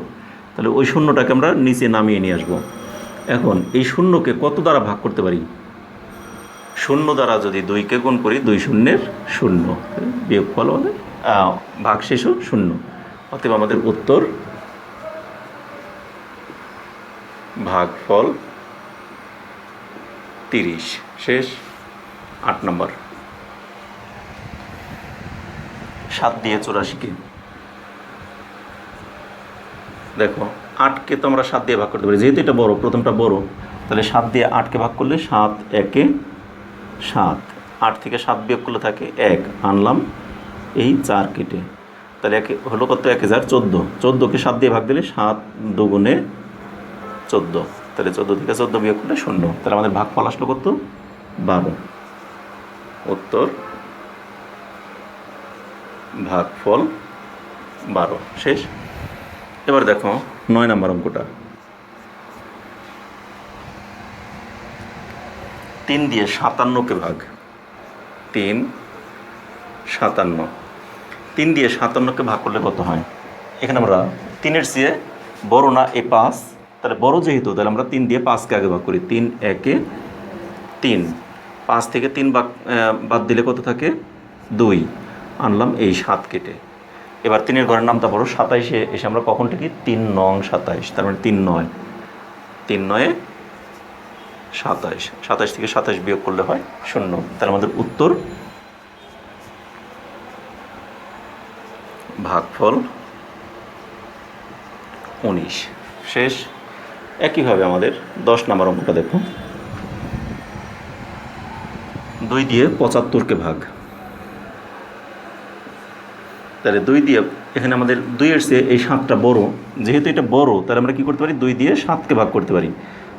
তাহলে ওই শূন্যটাকে আমরা নিচে নামিয়ে নিয়ে আসবো। এখন এই শূন্যকে কত দ্বারা ভাগ করতে পারি, শূন্য দ্বারা যদি 2-কে গুণ করি, 2 শূন্যের 0, বিয়োগফল হলে ভাগশেষও 0। অতএব আমাদের উত্তর ভাগফল 30 শেষ। 8 নম্বর 7 দিয়ে 84-কে, দেখো 8-কে তো আমরা 7 দিয়ে ভাগ করতে পারি, যেহেতু এটা বড়, প্রথমটা বড়, তাহলে 7 দিয়ে 8-কে ভাগ করলে 7 একে 7, 8 থেকে 7 বিয়োগ করলে থাকে 1, আনলাম এই 4 কেটে। তাহলে একে হলো কত, 1014, 14-কে 7 দিয়ে ভাগ দিলে 7 দুগুণে 14, তাহলে 14 থেকে 14 বিয়োগ করলে 0। তাহলে আমাদের ভাগফল আসলো কত, 12। উত্তর ভাগফল 12 শেষ। এবার দেখো 9 নম্বর অঙ্কটা, 3 দিয়ে 57-কে ভাগ, 3 57, 3 দিয়ে 57-কে ভাগ করলে কত হয়। এখানে আমরা 3-এর চেয়ে বড় না এ 5, তাহলে বড় যেহেতু, তাহলে আমরা 3 দিয়ে 5-কে আগে ভাগ করি, 3 একে 3, 5 থেকে 3 বাদ দিলে কত থাকে 2, আনলাম এই 7 কেটে। এবার 3-এর ঘরের নামটা পড়ো, 27-এ এসে আমরা কখন থেকে 3 নং 27, তার মানে 3 9, 3 9 27, 27 থেকে 27 বিয়োগ করলে হয় 0। তাহলে আমাদের উত্তর ভাগফল 19 শেষ। একইভাবে আমাদের 10 নম্বর অঙ্কটা দেখো, 2 দিয়ে 75-কে ভাগ, তাহলে 2 দিয়ে, এখানে আমাদের 2-এর চেয়ে এই 7টা বড়, যেহেতু এটা বড় তাহলে আমরা কী করতে পারি, 2 দিয়ে 7-কে ভাগ করতে পারি।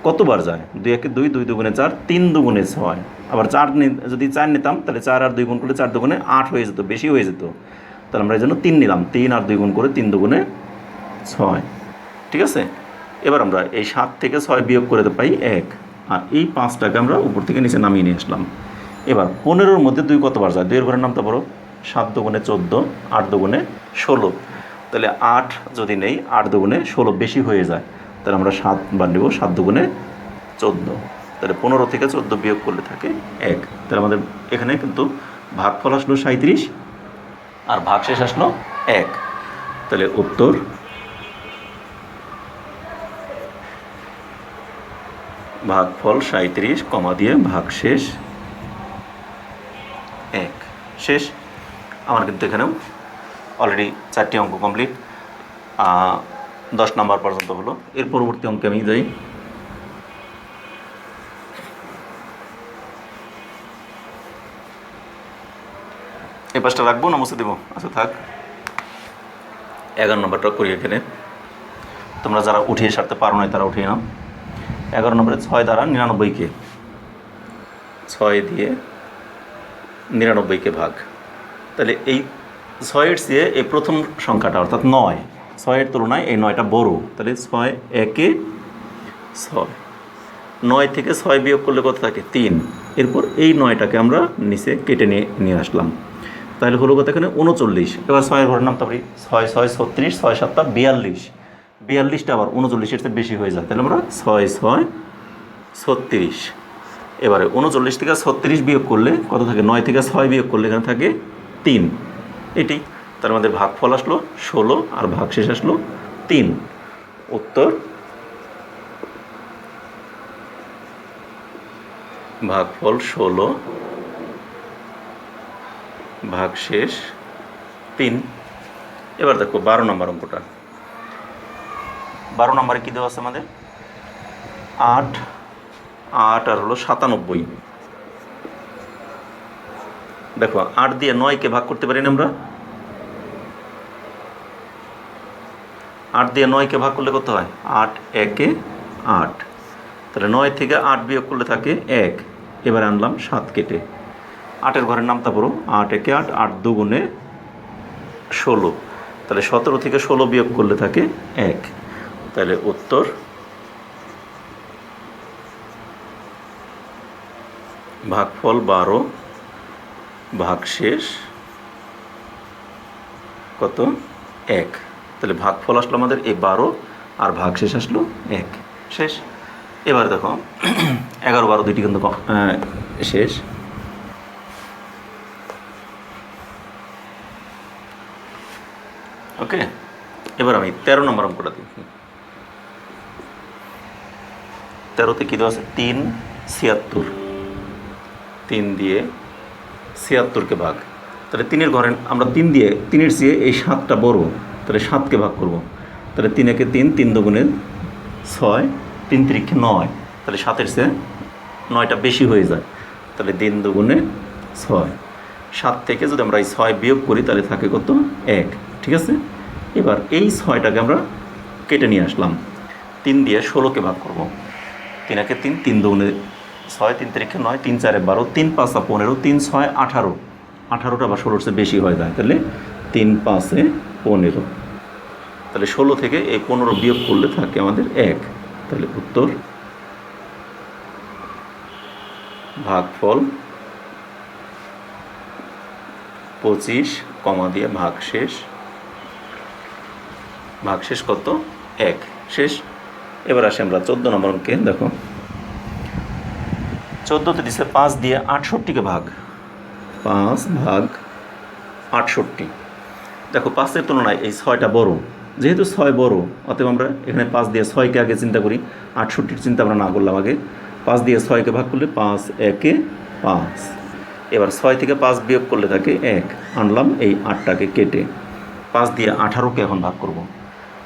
কতবার যায়, 2 একে 2, 2 দুগুণে 4, 3 দুগুণে 6, আবার 4 যদি 4 নিতাম তাহলে 4 আর 2 গুণ করলে 4 দুগুণে 8 হয়ে যেত, বেশি হয়ে যেত। তাহলে আমরা এই জন্য 3 নিলাম, 3 আর 2 গুণ করে 3 দুগুণে 6, ঠিক আছে। এবার আমরা এই 7 থেকে 6 বিয়োগ করে পাই 1, আর এই 5টাকে আমরা উপর থেকে নিচে নামিয়ে নিয়ে আসলাম। এবার 15-র মধ্যে 2 কতবার যায়, 2-এর ঘরের নামটা বড়, 7 দুগুণে 14, 8 দুগুণে 16, তাহলে 8 যদি নেই 8 দুগুণে 16 বেশি হয়ে যায়, তাহলে আমরা 7 বার নেব, 7 দুগুণে 14, তাহলে 15 থেকে 14 বিয়োগ করলে থাকে 1। তাহলে আমাদের এখানে কিন্তু ভাগফল আসলো 37 আর ভাগশেষ আসলো 1। তাহলে উত্তর ভাগফল 37 কমা দিয়ে ভাগশেষ 1। শেষ। আমার কিন্তু এখানেও অলরেডি 4টি অঙ্ক কমপ্লিট, 10 নাম্বার পর্যন্ত হলো। এর পরবর্তী অঙ্কে আমি যাই। এই পাশটা রাখবো না মুছে দেবো? আচ্ছা থাক। 11 নম্বরটা করি এখানে। তোমরা যারা উঠিয়ে সারতে পারো না তারা উঠিয়ে নাও। 11 নম্বরে 6 দ্বারা 99কে, 6 দিয়ে 99কে ভাগ। তাহলে এই 6-এর চেয়ে এই প্রথম সংখ্যাটা অর্থাৎ 9, 6-এর তুলনায় এই 9টা বড়। তাহলে 6 একে 6, 9 থেকে 6 বিয়োগ করলে কত থাকে? 3। এরপর এই 9টাকে আমরা নিচে কেটে নিয়ে আসলাম। তাহলে হলো কত এখানে? 39। এবার 6-এর ঘরের নাম তারপরে 6 6 36, 6 7 42, 42টা আবার 39-এর চেয়ে বেশি হয়ে যায়। তাহলে আমরা 6 6 36। এবারে 39 থেকে 36 বিয়োগ করলে কত থাকে? 9 থেকে 6 বিয়োগ করলে এখানে থাকে 3। এটি তার মধ্যে ভাগফল আসলো 16 আর ভাগশেষ আসলো 3। উত্তর ভাগফল 16 ভাগশেষ 3। এবার দেখো 12 নম্বর অঙ্কটা। 12 নম্বরে কী দেওয়া আছে আমাদের? 8 8 আর হলো 97। দেখো 8 দিয়ে 9কে ভাগ করতে পারি না আমরা? 8 দিয়ে 9কে ভাগ করলে কত হয়? 8 একে 8। তাহলে 9 থেকে 8 বিয়োগ করলে থাকে 1। এবার আনলাম 7 কেটে। 8-এর ঘরের নামটা পড়ো। 8 একে 8, 8 দুগুণে 16। তাহলে 17 থেকে 16 বিয়োগ করলে থাকে 1। তাহলে উত্তর ভাগফল 12 ভাগশেষ কত? 1। তাহলে ভাগফল আসলো আমাদের এই 12 আর ভাগশেষ আসলো 1। শেষ। এবার দেখো 11 12 দুইটি কিন্তু শেষ। ওকে, এবার আমি 13 নম্বর অঙ্কটা দেখি। 13তে কী দেওয়া আছে? 3 76, 3 দিয়ে 76কে ভাগ। তাহলে 3-এর ঘরে আমরা 3 দিয়ে 3-এর চেয়ে এই 7টা বড়, তাহলে 7কে ভাগ করব। তাহলে 3 একে 3, 3 দুগুণে 6, 3 3 9। তাহলে 7-এর চেয়ে 9টা বেশি হয়ে যায়। তাহলে 3 দুগুণে 6। 7 থেকে যদি আমরা এই 6 বিয়োগ করি তাহলে থাকে কত? 1। ঠিক আছে। এবার এই 6টাকে আমরা কেটে নিয়ে আসলাম। 3 দিয়ে 16কে ভাগ করব। 3 একে 3, 3 দুগুণে 6, 3 3 9, 3 4 12, 3 5 15, 3 6 18। 18টা আবার 16-এর চেয়ে বেশি হয়ে যায়। তাহলে 3 5 15। তাহলে 16 থেকে এই 15 বিয়োগ করলে থাকে আমাদের 1। তাহলে উত্তর ভাগফল 25 কমা দিয়ে ভাগশেষ কত? 1। শেষ। এবার আসি আমরা 14 নম্বর অঙ্কে। দেখো 14তে দিচ্ছে 5 দিয়ে 68কে ভাগ। 5 ভাগ 68। দেখো 5-এর তুলনায় এই 6টা বড়। যেহেতু 6 বড়, অতএব আমরা এখানে 5 দিয়ে 6কে আগে চিন্তা করি। 68-র চিন্তা আমরা না করলাম আগে। 5 দিয়ে 6কে ভাগ করলে 5 একে 5। এবার 6 থেকে 5 বিয়োগ করলে থাকে 1। আনলাম এই 8টাকে কেটে। 5 দিয়ে 18কে এখন ভাগ করব।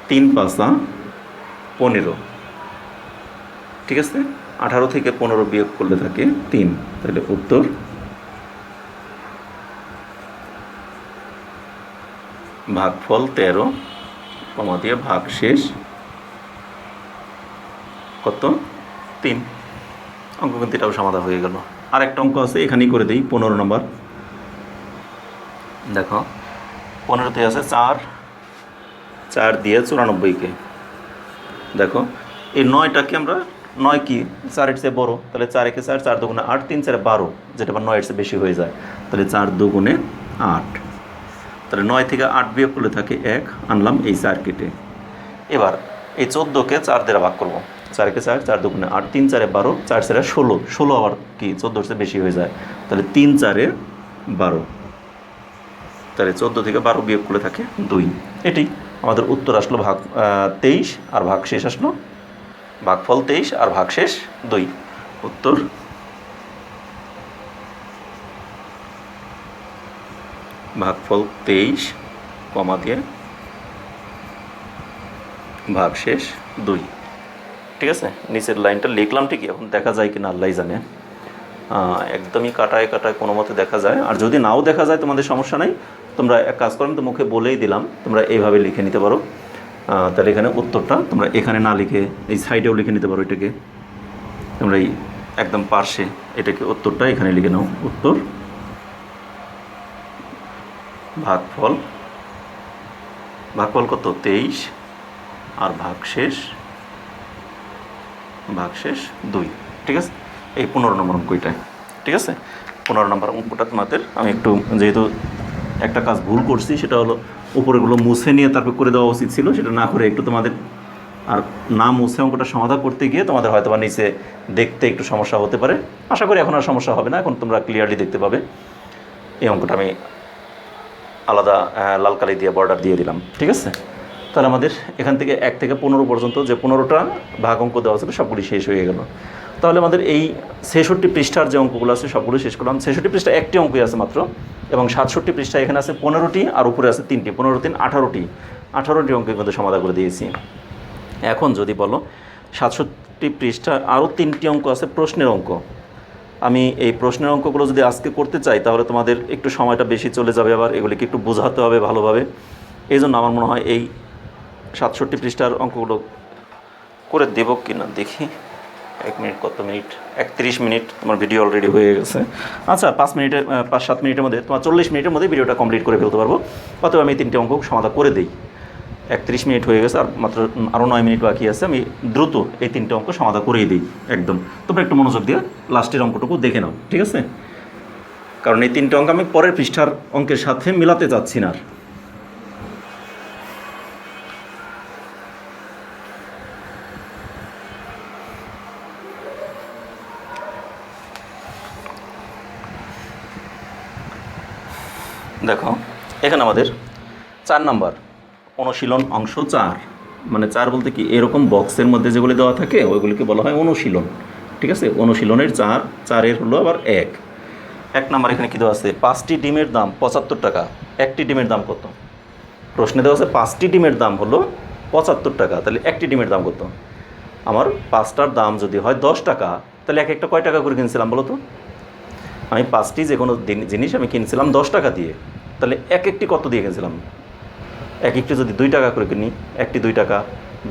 3 5 15। ঠিক আছে। 18 থেকে 15 বিয়োগ করলে থাকে 3। তাহলে উত্তর ভাগফল 13 কমা দিয়ে ভাগশেষ কত? 3। অঙ্ক কিন্তু এটাও সমাধান হয়ে গেল। আর একটা অঙ্ক আছে, এখানেই করে দিই। 15 নম্বর। দেখো 15তে আছে 4 দিয়ে 94কে। দেখো এই 9টাকে আমরা 9 কি 4-এর চেয়ে বড়। তাহলে 4 একে 4, 4 দুগুণে 8, 3 4 12, যেটা আবার 9-এর চেয়ে বেশি হয়ে যায়। তাহলে 4 দুগুণে 8। তাহলে 9 থেকে 8 বিয়োগ করলে থাকে 1। আনলাম এই 4 কেটে। এবার এই 14কে 4 দ্বারা ভাগ করব। 4 একে 4, 4 দুগুণে 8, 3 4 12, 4 4 16, 16 আবার কি 14-এর চেয়ে বেশি হয়ে যায়। তাহলে 3 4 12। তাহলে 14 থেকে 12 বিয়োগ করলে থাকে 2। এটি আমাদের উত্তর আসলো ভাগ 23 আর ভাগশেষ আসলো ভাগফল 23 আর ভাগশেষ 2। উত্তর ভাগফল 23 কমা দিয়ে ভাগশেষ 2। ঠিক আছে, নিচের লাইনটা লিখলাম ঠিকই, এখন দেখা যায় কি না আল্লাহই জানে। একদমই কাটায় কাটায় কোনো মতে দেখা যায়, আর যদি নাও দেখা যায় তোমাদের সমস্যা নাই, তোমরা এক কাজ করো, আমি তো মুখে বলেই দিলাম, তোমরা এইভাবে লিখে নিতে পারো। তাহলে এখানে উত্তরটা তোমরা এখানে না লিখে এই সাইডেও লিখে নিতে পারো, এটাকে তোমরা এই একদম পার্শ্বে এটাকে উত্তরটা এখানে লিখে নাও। উত্তর ভাগফল কত 23 আর ভাগশেষ 2। ঠিক আছে, এই 15 নম্বর অঙ্কটায়। ঠিক আছে, 15 নম্বর অঙ্কটা তোমাদের আমি একটু, যেহেতু একটা কাজ ভুল করছি, সেটা হলো উপরেগুলো মুছে নিয়ে তারপর করে দেওয়া উচিত ছিল, সেটা না করে একটু তোমাদের আর না মুছে অঙ্কটা সমাধান করতে গিয়ে তোমাদের হয়তো বা নিচে দেখতে একটু সমস্যা হতে পারে। আশা করি এখন আর সমস্যা হবে না, এখন তোমরা ক্লিয়ারলি দেখতে পাবে। এই অঙ্কটা আমি আলাদা লাল কালি দিয়ে বর্ডার দিয়ে দিলাম। ঠিক আছে, তাহলে আমাদের এখান থেকে 1 থেকে 15 পর্যন্ত যে 15টা ভাগ অঙ্ক দেওয়া ছিল সবগুলি শেষ হয়ে গেল। তাহলে আমাদের এই 66 পৃষ্ঠার যে অঙ্কগুলো আছে সবগুলো শেষ করলাম। 66 পৃষ্ঠা একটি অঙ্কই আছে মাত্র, এবং 67 পৃষ্ঠা এখানে আছে 15টি আর উপরে আছে 3টি, 15 3 18টি অঙ্কের মধ্যে সমাধান করে দিয়েছি। এখন যদি বলো 67 পৃষ্ঠা আরও 3টি অঙ্ক আছে প্রশ্নের অঙ্ক, আমি এই প্রশ্নের অঙ্কগুলো যদি আজকে করতে চাই তাহলে তোমাদের একটু সময়টা বেশি চলে যাবে, আবার এগুলিকে একটু বোঝাতে হবে ভালোভাবে। এই জন্য আমার মনে হয় এই 67 পৃষ্ঠার অঙ্কগুলো করে দেব কি না দেখি। 1 মিনিট, কত মিনিট, 31 মিনিট তোমার ভিডিও অলরেডি হয়ে গেছে। আচ্ছা, 5-7 মিনিটের মধ্যে, তোমার 40 মিনিটের মধ্যে ভিডিওটা কমপ্লিট করে ফেলতে পারবো। অতএব আমি 3টে অঙ্ক সমাধান করে দিই। 31 মিনিট হয়ে গেছে, আর মাত্র আরও 9 মিনিট বাকি আছে। আমি দ্রুত এই 3টে অঙ্ক সমাধান করেই দিই একদম। তোমরা একটু মনোযোগ দিয়ে লাস্টের অঙ্কটুকু দেখে নাও। ঠিক আছে, কারণ এই 3টে অঙ্ক আমি পরের পৃষ্ঠার অঙ্কের সাথে মিলাতে চাচ্ছি না। দেখো এখানে আমাদের 4 নাম্বার অনুশীলন অংশ 4, মানে 4 বলতে কি, এরকম বক্সের মধ্যে যেগুলি দেওয়া থাকে ওইগুলিকে বলা হয় অনুশীলন। ঠিক আছে, অনুশীলনের 4 হলো আবার 1 নাম্বার এখানে কী দেওয়া আছে, 5টি ডিমের দাম 75 টাকা। একটি ডিমের দাম কত? প্রশ্নে দেওয়া আছে 5টি ডিমের দাম হলো 75 টাকা, তাহলে একটি ডিমের দাম কত? আমার 5টার দাম যদি হয় 10 টাকা, তাহলে এক একটা কয় টাকা করে কিনছিলাম বলো তো? আমি 5টি যে কোনো জিনিস আমি কিনছিলাম 10 টাকা দিয়ে, তাহলে এক একটি কত দিয়ে কিনছিলাম? এক একটি যদি 2 টাকা করে কিনি, একটি 2 টাকা,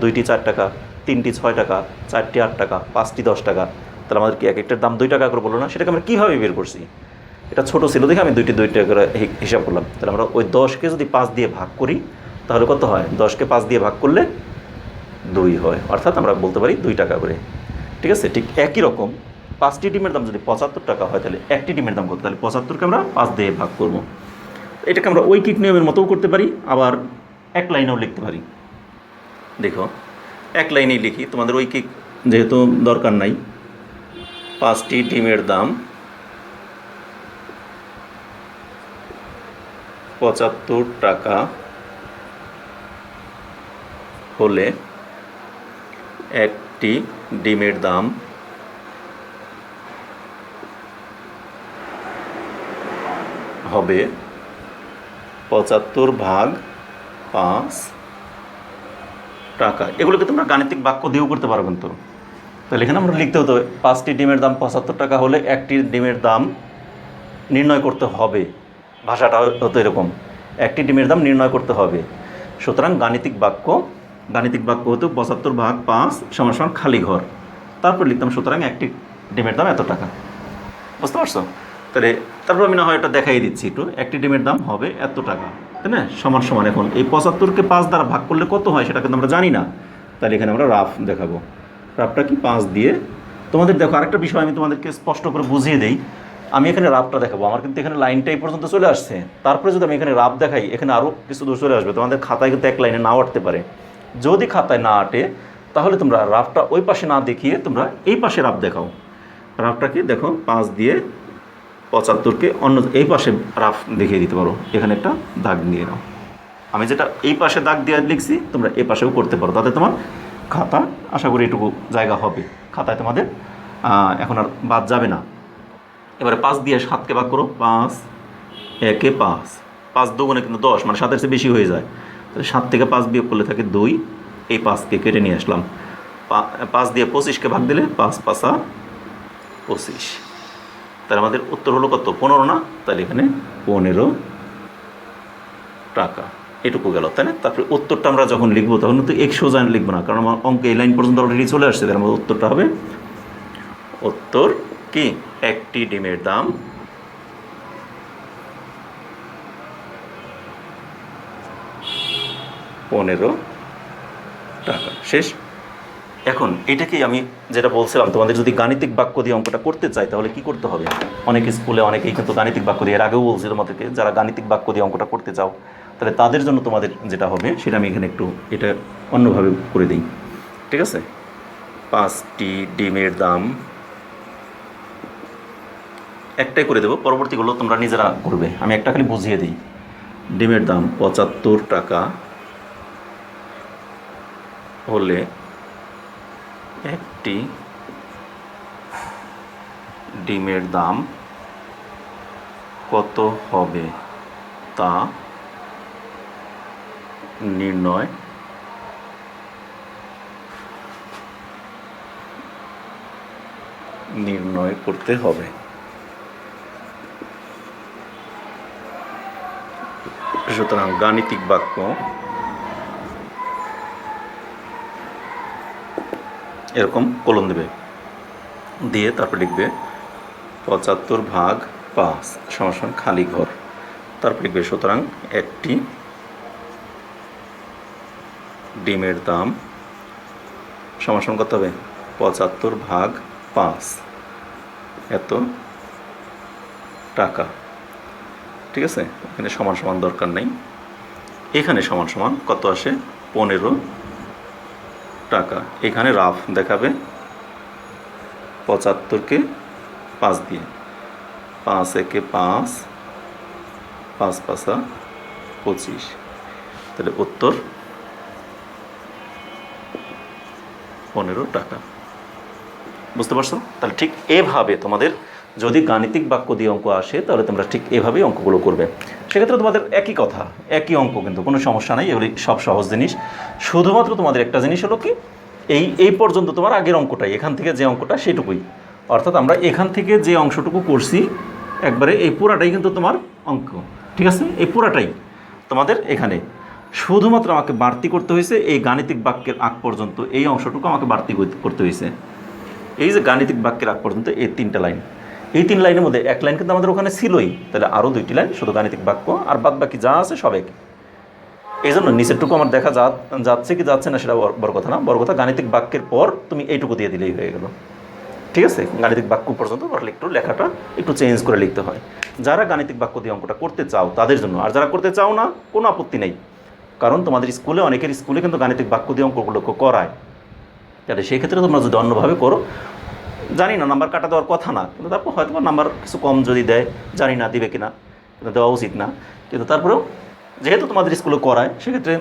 2টি 4 টাকা, 3টি 6 টাকা, 4টি 8 টাকা, 5টি 10 টাকা, তাহলে আমাদের কি এক একটার দাম 2 টাকা করে বললো না? সেটাকে আমরা কীভাবে বের করছি? এটা ছোটো ছিল দেখে আমি 2টি 2 টাকা করে হিসাব করলাম। তাহলে আমরা ওই 10কে যদি 5 দিয়ে ভাগ করি তাহলে কত হয়? 10কে 5 দিয়ে ভাগ করলে 2 হয়, অর্থাৎ আমরা বলতে পারি 2 টাকা করে। ঠিক আছে, ঠিক একই রকম 5টি ডিমের দাম যদি 75 টাকা হয়, তাহলে একটি ডিমের দাম কত? তাহলে 75কে আমরা 5 দিয়ে ভাগ করব। এটাকে আমরা ঐকিক নিয়মের মতোও করতে পারি, আবার এক লাইনেও লিখতে পারি। দেখো এক লাইনেই লিখি, তোমাদের ঐকিক যেহেতু দরকার নাই। 5টি ডিমের দাম 75 টাকা হলে একটি ডিমের দাম হবে 75 ভাগ 5 টাকা। এগুলোকে তোমরা গাণিতিক বাক্য দিয়েও করতে পারো কিন্তু। তাহলে এখানে আমরা লিখতে হতো 5টি ডিমের দাম 75 টাকা হলে একটি ডিমের দাম নির্ণয় করতে হবে। ভাষাটা হতো এরকম, একটি ডিমের দাম নির্ণয় করতে হবে। সুতরাং গাণিতিক বাক্য হতো 75 ভাগ 5 = খালি ঘর, তারপর লিখতাম সুতরাং একটি ডিমের দাম এত টাকা। বুঝতে পারছো? তারপর আমি না হয় এটা দেখাই দিচ্ছি একটু। একটি ডিমের দাম হবে এত টাকা, তাই না? সমান এখন এই 75কে 5 দ্বারা ভাগ করলে কত হয় সেটা কিন্তু আমরা জানি না। তাহলে এখানে আমরা রাফ দেখাবো। রাফটা কি 5 দিয়ে। তোমাদের দেখো আরেকটা বিষয় আমি তোমাদেরকে স্পষ্ট করে বুঝিয়ে দেই। আমি এখানে রাফটা দেখাবো, আমার কিন্তু এখানে লাইনটা এই পর্যন্ত চলে আসছে। তারপরে যদি আমি এখানে রাফ দেখাই, এখানে আরও কিছু দূর চলে আসবে। তোমাদের খাতায় কিন্তু এক লাইনে নাও আটতে পারে। যদি খাতায় না আটে তাহলে তোমরা রাফটা ওই পাশে না দেখিয়ে তোমরা এই পাশে রাফ দেখাও। রাফটা কি দেখো, 5 দিয়ে 75কে অন্য এই পাশে রাফ দেখিয়ে দিতে পারো, এখানে একটা দাগ দিয়ে নাও। আমি যেটা এই পাশে দাগ দিয়ে লিখছি তোমরা এই পাশেও করতে পারো, তাতে তোমার খাতা আশা করি এটুকু জায়গা হবে, খাতায় তোমাদের এখন আর বাদ যাবে না। এবারে 5 দিয়ে 7কে ভাগ করো, 5 একে 5, 5 দুগুণে কিন্তু 10, মানে 7-এর চেয়ে বেশি হয়ে যায়। তাহলে 7 থেকে 5 বিয়োগ করলে থাকে 2, এই 5কে কেটে নিয়ে আসলাম। 5 দিয়ে 25কে ভাগ দিলে 5 5 25, তাহলে আমাদের উত্তর হলো কত? 15 না? তাহলে এখানে 15 টাকা, এটুকু গেল, তাই না? তারপরে উত্তরটা আমরা যখন লিখবো তখন তো 100 লিখবো না, কারণ আমার অঙ্কে এই লাইন পর্যন্ত অলরেডি চলে আসছে। তার মধ্যে উত্তরটা হবে, উত্তর কি, একটি ডিমের দাম 15 টাকা। শেষ। এখন এটাকেই আমি যেটা বলছিলাম, তোমাদের যদি গাণিতিক বাক্য দিয়ে অঙ্কটা করতে চাই তাহলে কি করতে হবে? অনেক স্কুলে অনেকেই কিন্তু গাণিতিক বাক্য দিয়ে, এর আগেও বলছি তোমাদেরকে, যারা গাণিতিক বাক্য দিয়ে অঙ্কটা করতে চাও তাহলে তাদের জন্য তোমাদের যেটা হবে সেটা আমি এখানে একটু এটা অন্যভাবে করে দিই। ঠিক আছে? 5টি ডিমের দাম, একটাই করে দেবো, পরবর্তীগুলো তোমরা নিজেরা করবে, আমি একটা খালি বুঝিয়ে দিই। ডিমের দাম 75 টাকা হলে একটি ডিমের দাম কত হবে তা নির্ণয় করতে হবে। সুতরাং গাণিতিক বাক্য এরকম কলম দেবে, দিয়ে তারপর লিখবে 75/5 সমান খালি ঘর, তারপর লিখবে সুতরাং একটি ডিমের দাম সমান কত হবে? 75/5 এত টাকা। ঠিক আছে? এখানে সমান সমান দরকার নেই, এখানে সমান সমান কত আসে? 15 টাকা। এখানে রাফ দেখাবে 75কে 5 দিয়ে, 5 একে 5, 5 5 25, তাহলে উত্তর 15 টাকা। বুঝতে পারছো? তাহলে ঠিক এভাবে তোমাদের যদি গাণিতিক বাক্য দিয়ে অঙ্ক আসে তাহলে তোমরা ঠিক এভাবেই অঙ্কগুলো করবে। সেক্ষেত্রে তোমাদের একই কথা, একই অঙ্ক, কিন্তু কোনো সমস্যা নেই, এগুলি সব সহজ জিনিস। শুধুমাত্র তোমাদের একটা জিনিস হলো কি, এই পর্যন্ত তোমার আগের অঙ্কটাই, এখান থেকে যে অঙ্কটা সেটুকুই, অর্থাৎ আমরা এখান থেকে যে অংশটুকু করছি একবারে এই পুরাটাই কিন্তু তোমার অঙ্ক। ঠিক আছে? এই পুরাটাই তোমাদের এখানে, শুধুমাত্র আমাকে বাড়তি করতে হয়েছে এই গাণিতিক বাক্যের আগ পর্যন্ত, এই অংশটুকু আমাকে বাড়তি করতে হয়েছে। এই যে গাণিতিক বাক্যের আগ পর্যন্ত এই 3টা লাইন, এই 3 লাইনের মধ্যে 1 লাইন কিন্তু আমাদের ওখানে ছিলই, তাহলে আরও 2টি লাইন শুধু গাণিতিক বাক্য, আর বাদ বাকি যা আছে সব এক। এই জন্য নিচেরটুকু আমার দেখা যাচ্ছে কি যাচ্ছে না সেটা বড় কথা না, বড় কথা গাণিতিক বাক্যের পর তুমি এইটুকু দিয়ে দিলেই হয়ে গেল। ঠিক আছে? গাণিতিক বাক্য পর্যন্ত একটু লেখাটা একটু চেঞ্জ করে লিখতে হয়। যারা গাণিতিক বাক্য দিয়ে অঙ্কটা করতে চাও তাদের জন্য, আর যারা করতে চাও না কোনো আপত্তি নেই, কারণ তোমাদের স্কুলে, অনেকের স্কুলে কিন্তু গাণিতিক বাক্য দিয়ে অঙ্কগুলো করায়, তাহলে সেই ক্ষেত্রে তোমরা যদি অন্যভাবে করো, জানি না নাম্বার কাটা দেওয়ার কথা না, কিন্তু তারপর হয়তো নাম্বার কিছু কম যদি দেয়, জানি না দিবে কিনা, কিন্তু দেওয়া উচিত না, কিন্তু তারপরেও যেহেতু তোমাদের স্কুলে করায় সেক্ষেত্রে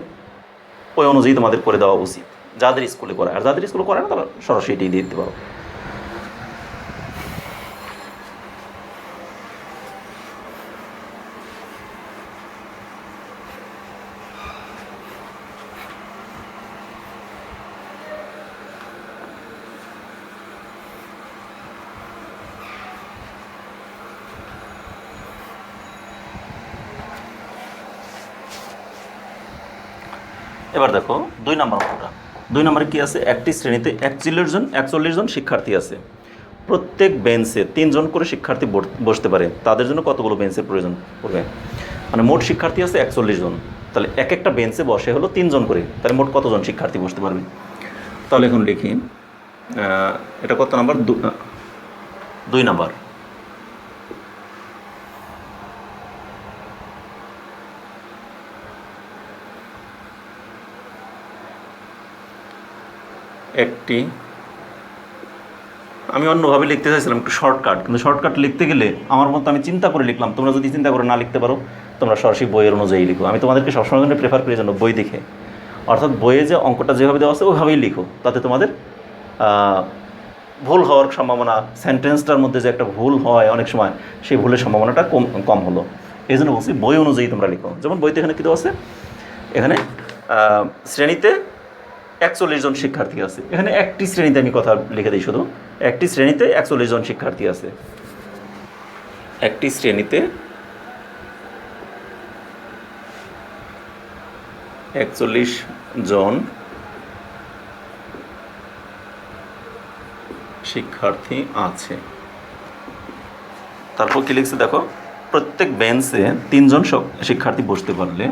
ওই অনুযায়ী তোমাদের করে দেওয়া উচিত, যাদের স্কুলে করায়। আর যাদের স্কুলে করায় না তারা সরাসরি এটাই দিয়ে দিতে পারো। এবার দেখো 2 নম্বর অঙ্কটা। 2 নম্বরে কী আছে? একটি শ্রেণীতে 41 জন শিক্ষার্থী আছে, প্রত্যেক বেঞ্চে 3 জন করে শিক্ষার্থী বসতে পারে, তাদের জন্য কতগুলো বেঞ্চের প্রয়োজন পড়বে? মানে মোট শিক্ষার্থী আছে 41 জন, তাহলে এক একটা বেঞ্চে বসে হলো 3 জন করে, তাহলে মোট কতজন শিক্ষার্থী বসতে পারবে? তাহলে এখন লিখি, এটা কত নাম্বার? 2 নাম্বার। একটি, আমি অন্যভাবে লিখতে চাইছিলাম একটু শর্টকাট, কিন্তু শর্টকাট লিখতে গেলে আমার মতো আমি চিন্তা করে লিখলাম। তোমরা যদি চিন্তা করে না লিখতে পারো, তোমরা সরাসরি বইয়ের অনুযায়ী লিখো। আমি তোমাদেরকে সবসময় জন্য প্রেফার করি যেন বই দেখে, অর্থাৎ বইয়ে যে অঙ্কটা যেভাবে দেওয়া আছে ওইভাবেই লিখো, তাতে তোমাদের ভুল হওয়ার সম্ভাবনা, সেন্টেন্সটার মধ্যে যে একটা ভুল হয় অনেক সময়, সেই ভুলের সম্ভাবনাটা কম হলো। এই জন্য বলছি বই অনুযায়ী তোমরা লিখো। যেমন বইতে এখানে কী দেওয়া আছে, এখানে শ্রেণীতে 41 জন শিক্ষার্থী আছে। এখানে একটি শ্রেণীতে আমি কথা লিখে দিই, শুধু একটি শ্রেণীতে 41 জন শিক্ষার্থী আছে। একটি শ্রেণীতে 41 জন শিক্ষার্থী আছে। তারপর কি লিখছে দেখো, প্রত্যেক বেঞ্চে 3 জন শিক্ষার্থী বসতে পারলে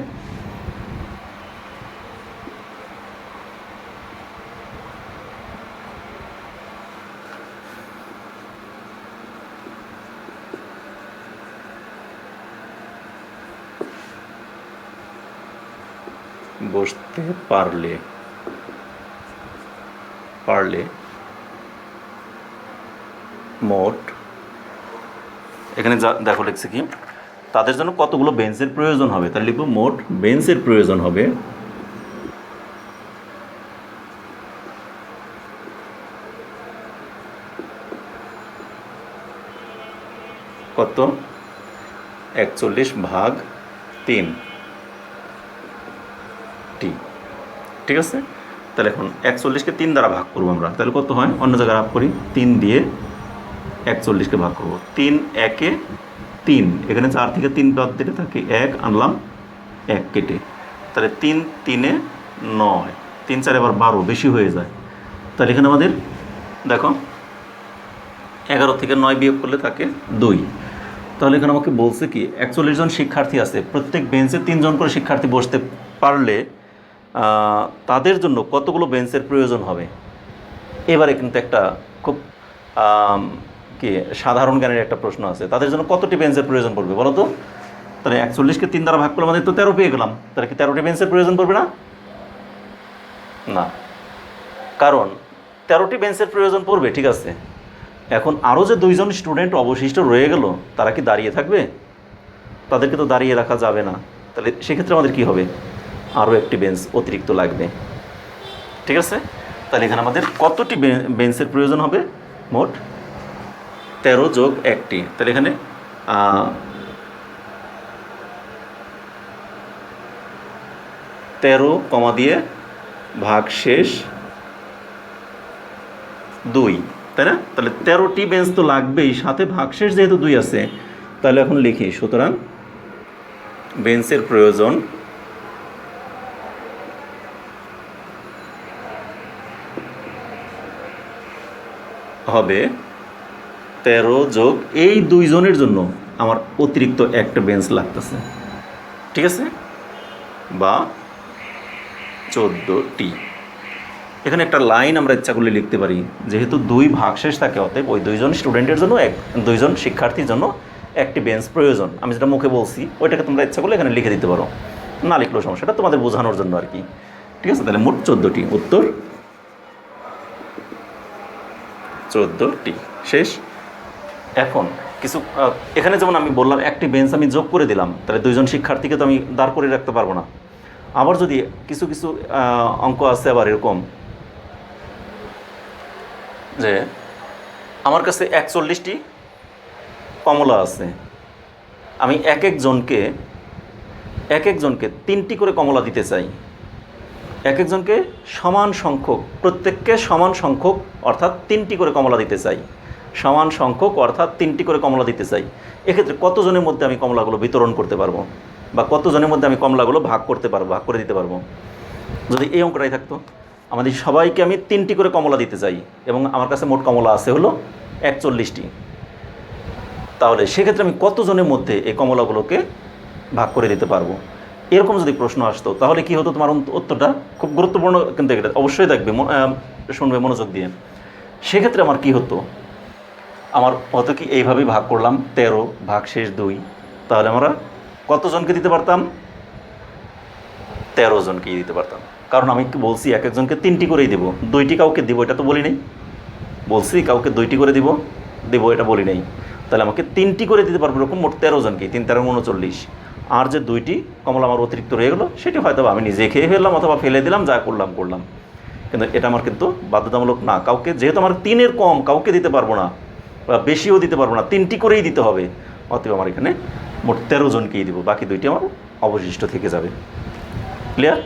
বসতে পারলে মোট, এখানে যা দেখো লিখছে কি, তাদের জন্য কতগুলো বেঞ্চের প্রয়োজন হবে। তাহলে লিখবো মোট বেঞ্চের প্রয়োজন হবে কত, 41/3 টি। ঠিক আছে, তাহলে এখন 41কে 3 দ্বারা ভাগ করবো আমরা। তাহলে কত হয়, অন্য জায়গায় ভাগ করি, 3 দিয়ে 41কে ভাগ করবো। 3 একে 3, এখানে 4 থেকে 3 বাদ দিলে থাকে 1, আনলাম 1 কেটে। তাহলে 3 3 9, 3 4 আবার 12, বেশি হয়ে যায়। তাহলে এখানে আমাদের দেখো 11 থেকে 9 বিয়োগ করলে থাকে 2। তাহলে এখানে আমাকে বলছে কি 41 জন শিক্ষার্থী আছে, প্রত্যেক বেঞ্চে 3 জন করে শিক্ষার্থী বসতে পারলে তাদের জন্য কতগুলো বেঞ্চের প্রয়োজন হবে। এবারে কিন্তু একটা খুব কি সাধারণ জ্ঞানের একটা প্রশ্ন আছে, তাদের জন্য কতটি বেঞ্চের প্রয়োজন পড়বে বলো তো। তাহলে 41কে 3 দ্বারা ভাগ করলে আমাদের তো 13 পেয়ে গেলাম। তাহলে কি 13টি বেঞ্চের প্রয়োজন পড়বে না? না, কারণ 13টি বেঞ্চের প্রয়োজন পড়বে, ঠিক আছে। এখন আরও যে 2 জন স্টুডেন্ট অবশিষ্ট রয়ে গেল, তারা কি দাঁড়িয়ে থাকবে? তাদেরকে তো দাঁড়িয়ে রাখা যাবে না। তাহলে সেক্ষেত্রে আমাদের কি হবে, আরও একটি বেঞ্চ অতিরিক্ত লাগবে। ঠিক আছে, তাহলে এখানে আমাদের কতটি বেঞ্চের প্রয়োজন হবে, মোট 13 যোগ 1টি। তাহলে এখানে 13 কমা দিয়ে ভাগশেষ 2, তাই না? তাহলে 13টি বেঞ্চ তো লাগবেই, সাথে ভাগশেষ যেহেতু 2 আছে, তাহলে এখন লিখি, সুতরাং বেঞ্চের প্রয়োজন হবে 13 যোগ এই 2 জনের জন্য আমার অতিরিক্ত একটা বেঞ্চ লাগতেছে, ঠিক আছে, বা 14টি। এখানে একটা লাইন আমরা ইচ্ছা করলে লিখতে পারি, যেহেতু 2 ভাগশেষ থাকে, অতএব ওই 2 জন স্টুডেন্টের জন্য 2 জন শিক্ষার্থীর জন্য একটি বেঞ্চ প্রয়োজন। আমি যেটা মুখে বলছি ওইটাকে তোমরা ইচ্ছা করলে এখানে লিখে দিতে পারো, না লিখলেও সমস্যাটা তোমাদের বোঝানোর জন্য আর কি। ঠিক আছে, তাহলে মোট 14টি, উত্তর 14টি। শেষ। এখন কিছু এখানে যেমন আমি বললাম একটি বেঞ্চ আমি যোগ করে দিলাম, তাহলে 2 জন শিক্ষার্থীকে তো আমি দাঁড় করে রাখতে পারবো না। আবার যদি কিছু কিছু অঙ্ক আছে আবার এরকম যে আমার কাছে 41টি কমলা আছে, আমি এক একজনকে 3টি করে কমলা দিতে চাই, এক একজনকে সমান সংখ্যক, প্রত্যেককে সমান সংখ্যক অর্থাৎ 3টি করে কমলা দিতে চাই, সমান সংখ্যক অর্থাৎ 3টি করে কমলা দিতে চাই। এক্ষেত্রে কতজনের মধ্যে আমি কমলাগুলো বিতরণ করতে পারবো, বা কতজনের মধ্যে আমি কমলাগুলো ভাগ করে দিতে পারবো। যদি এই অঙ্কটাই থাকতো, আমাদের সবাইকে আমি 3টি করে কমলা দিতে চাই এবং আমার কাছে মোট কমলা আছে হলো 41টি, তাহলে সেক্ষেত্রে আমি কতজনের মধ্যে এই কমলাগুলোকে ভাগ করে দিতে পারবো। এরকম যদি প্রশ্ন আসতো তাহলে কি হতো, তোমার উত্তরটা খুব গুরুত্বপূর্ণ, কিন্তু এটা অবশ্যই দেখবে, শুনবে মনোযোগ দিয়ে। সেক্ষেত্রে আমার কি হতো, আমার হতো কি এইভাবেই ভাগ করলাম 13 ভাগশেষ 2, তাহলে আমরা কতজনকে দিতে পারতাম, 13 জনকেই দিতে পারতাম। কারণ আমি কি বলছি এক একজনকে 3টি করেই দেবো, 2টি কাউকে দিব এটা তো বলি নাই। বলছি কাউকে 2টি করে দিব এটা বলি নাই। তাহলে আমাকে 3টি করে দিতে পারবো, এরকম মোট 13 জনকে, 3 13 39। আর যে 2টি কমলা আমার অতিরিক্ত রয়ে গেলো সেটি হয়তো আমি নিজে খেয়ে ফেললাম অথবা ফেলে দিলাম, যা করলাম। কিন্তু এটা আমার কিন্তু বাধ্যতামূলক না। কাউকে যেহেতু আমার 3-এর কম কাউকে দিতে পারবো না বা বেশিও দিতে পারবো না, 3টি করেই দিতে হবে। অতএব আমার এখানে মোট 13 জনকেই দিব, বাকি 2টি আমার অবশিষ্ট থেকে যাবে। ক্লিয়ার?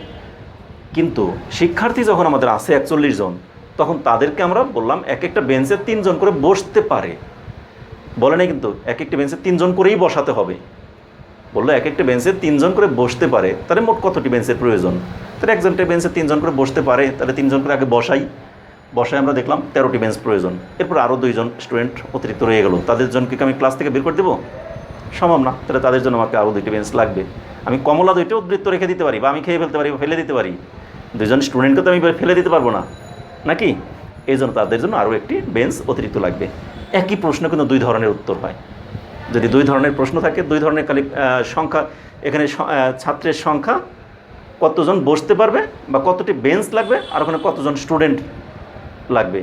কিন্তু শিক্ষার্থী যখন আমাদের আছে 41 জন, তখন তাদেরকে আমরা বললাম এক একটা বেঞ্চে 3 জন করে বসতে পারে, বলে নাই কিন্তু এক একটা বেঞ্চে 3 জন করেই বসাতে হবে। বললো এক একটা বেঞ্চে 3 জন করে বসতে পারে, তাহলে মোট কতটি বেঞ্চের প্রয়োজন? তাহলে একজনটা বেঞ্চে 3 জন করে বসতে পারে, তাহলে 3 জন করে আগে বসাই আমরা দেখলাম 13টি বেঞ্চ প্রয়োজন। এরপর আরও 2 জন স্টুডেন্ট অতিরিক্ত রয়ে গেলো, তাদের জনকে আমি ক্লাস থেকে বের করে দেবো? সম্ভব না। তাহলে তাদের জন্য আমাকে আরও 2টি বেঞ্চ লাগবে। আমি কমলা 2টি উদ্বৃত্ত রেখে দিতে পারি, বা আমি খেয়ে ফেলতে পারি বা ফেলে দিতে পারি, 2 জন স্টুডেন্টকে তো আমি ফেলে দিতে পারবো না নাকি? এই জন্য তাদের জন্য আরও একটি বেঞ্চ অতিরিক্ত লাগবে। একই প্রশ্ন কিন্তু 2 ধরনের উত্তর হয়। যদি 2 ধরনের প্রশ্ন থাকে, 2 ধরনের খালি সংখ্যা, এখানে ছাত্রের সংখ্যা কতজন বসতে পারবে বা কতটি বেঞ্চ লাগবে আর ওখানে কতজন স্টুডেন্ট লাগবে,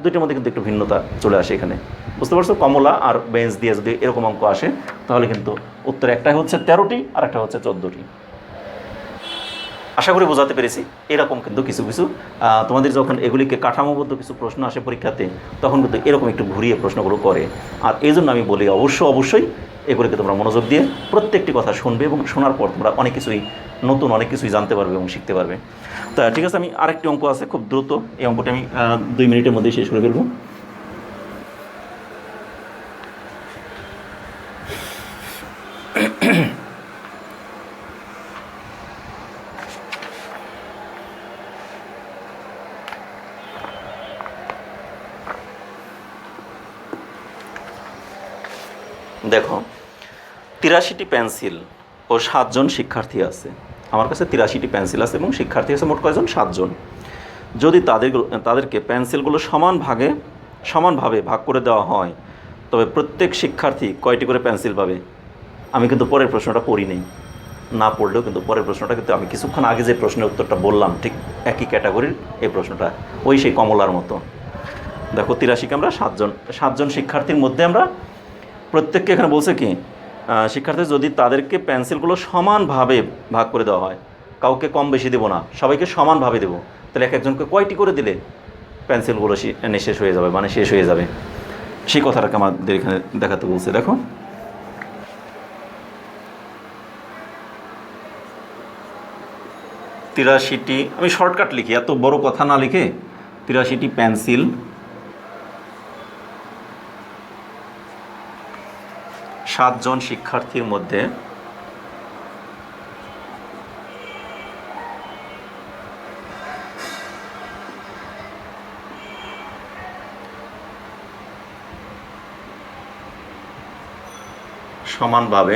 2টির মধ্যে কিন্তু একটু ভিন্নতা চলে আসে এখানে। বুঝতে পারছো? কমলা আর বেঞ্চ দিয়ে যদি এরকম অঙ্ক আসে তাহলে কিন্তু উত্তর একটাই হচ্ছে 13টি আর একটা হচ্ছে 14টি। আশা করি বোঝাতে পেরেছি। এরকম কিন্তু কিছু তোমাদের যখন এগুলিকে কাঠামোবদ্ধ কিছু প্রশ্ন আসে পরীক্ষাতে, তখন কিন্তু এরকম একটু ঘুরিয়ে প্রশ্নগুলো করে। আর এই জন্য আমি বলি অবশ্যই এগুলিকে তোমরা মনোযোগ দিয়ে প্রত্যেকটি কথা শুনবে এবং শোনার পর তোমরা অনেক কিছুই জানতে পারবে এবং শিখতে পারবে। তা ঠিক আছে, আমি আরেকটি অঙ্ক আছে খুব দ্রুত, এই অঙ্কটা আমি 2 মিনিটের মধ্যেই শেষ করে ফেলবো। দেখো, 83টি পেন্সিল ও 7 জন শিক্ষার্থী আছে। আমার কাছে 83টি পেন্সিল আছে এবং শিক্ষার্থী আছে মোট কয়জন? 7 জন। যদি তাদেরকে পেন্সিলগুলো সমানভাবে ভাগ করে দেওয়া হয়, তবে প্রত্যেক শিক্ষার্থী কয়টি করে পেন্সিল পাবে? আমি কিন্তু পরের প্রশ্নটা পড়ি নেই, না পড়লেও কিন্তু পরের প্রশ্নটা কিন্তু আমি কিছুক্ষণ আগে যে প্রশ্নের উত্তরটা বললাম ঠিক একই ক্যাটাগরির এই প্রশ্নটা, সেই কমলার মতো। দেখো, 83কে আমরা 7 জন শিক্ষার্থীর মধ্যে আমরা প্রত্যেককে, এখানে বলছে কি শিক্ষার্থী যদি তাদেরকে পেন্সিলগুলো সমানভাবে ভাগ করে দেওয়া হয়, কাউকে কম বেশি দেবো না, সবাইকে সমানভাবে দেবো, তাহলে একজনকে কয়টি করে দিলে পেন্সিলগুলো শেষ হয়ে যাবে, মানে শেষ হয়ে যাবে, সেই কথাটাকে আমাদের এখানে দেখাতে বলছে। দেখো, তিরাশিটি, আমি শর্টকাট লিখি, এত বড় কথা না লিখে, 83টি পেন্সিল 7 জন শিক্ষার্থীর মধ্যে সমানভাবে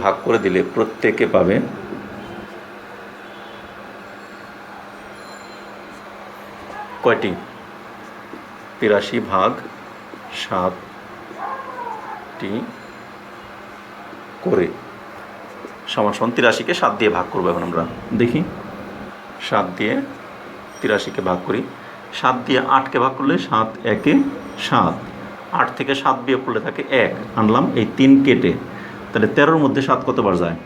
ভাগ করে দিলে প্রত্যেকে পাবে কয়টি? 83 ভাগ 7টি করে সমান 83কে 7 দিয়ে ভাগ করবো। এখন আমরা দেখি, 7 দিয়ে 83কে ভাগ করি। 7 দিয়ে 8কে ভাগ করলে 7 একে 7, 8 থেকে 7 বিয়োগ করলে থাকে 1, আনলাম এই 3 কেটে, তাহলে 13-র মধ্যে 7 কতবার যায়?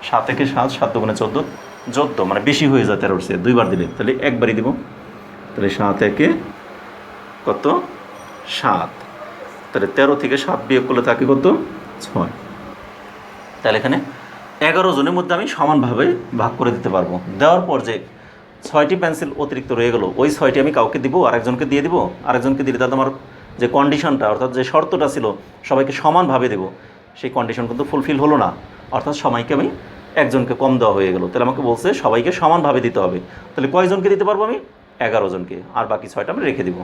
7 একে 7, 7 দুগুণে 14, মানে বেশি হয়ে যায় 13-র চেয়ে, 2বার দিলে, তাহলে একবারই দেবো। তাহলে 7 একে কত? 7, তাহলে 13 থেকে 7 বিয়োগ করলে থাকে কত? 6। তাহলে এখানে 11 জনের মধ্যে আমি সমানভাবে ভাগ করে দিতে পারবো। দেওয়ার পর যে 6টি পেন্সিল অতিরিক্ত রয়ে গেল, ওই 6টি আমি কাউকে দিব, আরেকজনকে দিয়ে দিব। আরেকজনকে দিলে তাতে আমার যে কন্ডিশনটা, অর্থাৎ যে শর্তটা ছিল সবাইকে সমানভাবে দেব, সেই কন্ডিশন কিন্তু ফুলফিল হলো না, অর্থাৎ সবাইকে আমি একজনকে কম দেওয়া হয়ে গেল। তাহলে আমাকে বলছে সবাইকে সমানভাবে দিতে হবে। তাহলে কয়জনকে দিতে পারবো আমি? 11 জনকে, আর বাকি 6টা আমি রেখে দিব।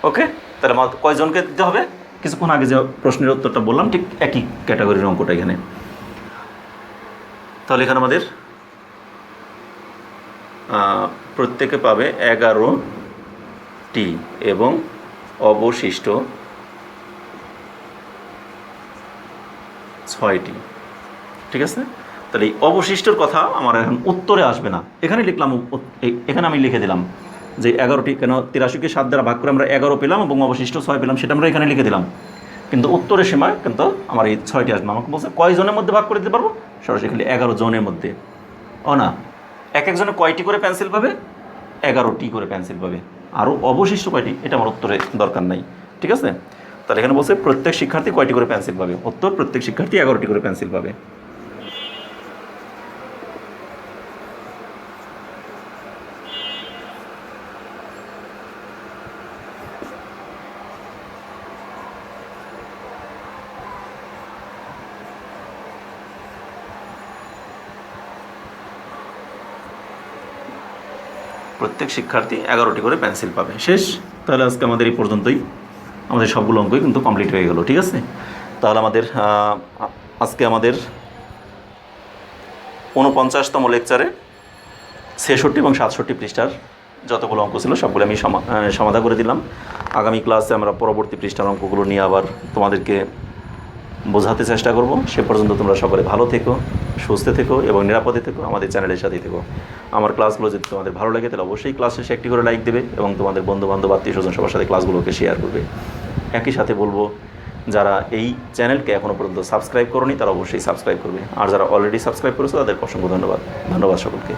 ওকে, তাহলে আমার কয়জনকে দিতে হবে? কিছুক্ষণ আগে যে প্রশ্নের উত্তরটা বললাম ঠিক একই ক্যাটাগরির অঙ্কটা এখানে। তাহলে এখানে আমাদের প্রত্যেকে পাবে 11টি এবং অবশিষ্ট 6টি। ঠিক আছে, তাহলে এই অবশিষ্টর কথা আমার এখন উত্তরে আসবে না, এখানে লিখলাম, এখানে আমি লিখে দিলাম যে 11টি, কেন 83কে 7 দ্বারা ভাগ করে আমরা 11 পেলাম এবং অবশিষ্ট 6 পেলাম, সেটা আমরা এখানে লিখে দিলাম। কিন্তু উত্তরের সময় কিন্তু আমার এই 6টি আসবে। আমাকে বলছে কয় জনের মধ্যে ভাগ করে দিতে পারবো, সরাসরি খালি 11 জনের মধ্যে। ও না, এক একজনে কয়টি করে পেন্সিল পাবে, 11টি করে পেন্সিল পাবে। আরও অবশিষ্ট কয়টি, এটা আমার উত্তরে দরকার নাই, ঠিক আছে। তাহলে এখানে বলছে প্রত্যেক শিক্ষার্থী কয়টি করে পেন্সিল পাবে, উত্তর প্রত্যেক শিক্ষার্থী 11টি করে পেন্সিল পাবে। প্রত্যেক শিক্ষার্থী 11টি করে পেন্সিল পাবে। শেষ। তাহলে আজকে আমাদের এই পর্যন্তই, আমাদের সবগুলো অঙ্কই কিন্তু কমপ্লিট হয়ে গেল, ঠিক আছে। তাহলে আমাদের আজকে আমাদের 49তম লেকচারে 66 এবং 67 পৃষ্ঠার যতগুলো অঙ্ক ছিল সবগুলো আমি সমাধান করে দিলাম। আগামী ক্লাসে আমরা পরবর্তী পৃষ্ঠার অঙ্কগুলো নিয়ে আবার তোমাদেরকে বোঝাতে চেষ্টা করব। সে পর্যন্ত তোমরা সকলে ভালো থেকো, সুস্থ থেকো এবং নিরাপদে থেকো, আমাদের চ্যানেলের সাথেই থেকো। আমার ক্লাসগুলো যদি তোমাদের ভালো লাগে তাহলে অবশ্যই ক্লাস শেষে একটি করে লাইক দেবে এবং তোমাদের বন্ধুবান্ধব, আত্মীয়স্বজন সবার সাথে ক্লাসগুলোকে শেয়ার করবে। একই সাথে বলবো, যারা এই চ্যানেলকে এখনও পর্যন্ত সাবস্ক্রাইব করোনি তারা অবশ্যই সাবস্ক্রাইব করবে, আর যারা অলরেডি সাবস্ক্রাইব করেছো তাদেরকে অসংখ্য ধন্যবাদ। ধন্যবাদ সকলকে।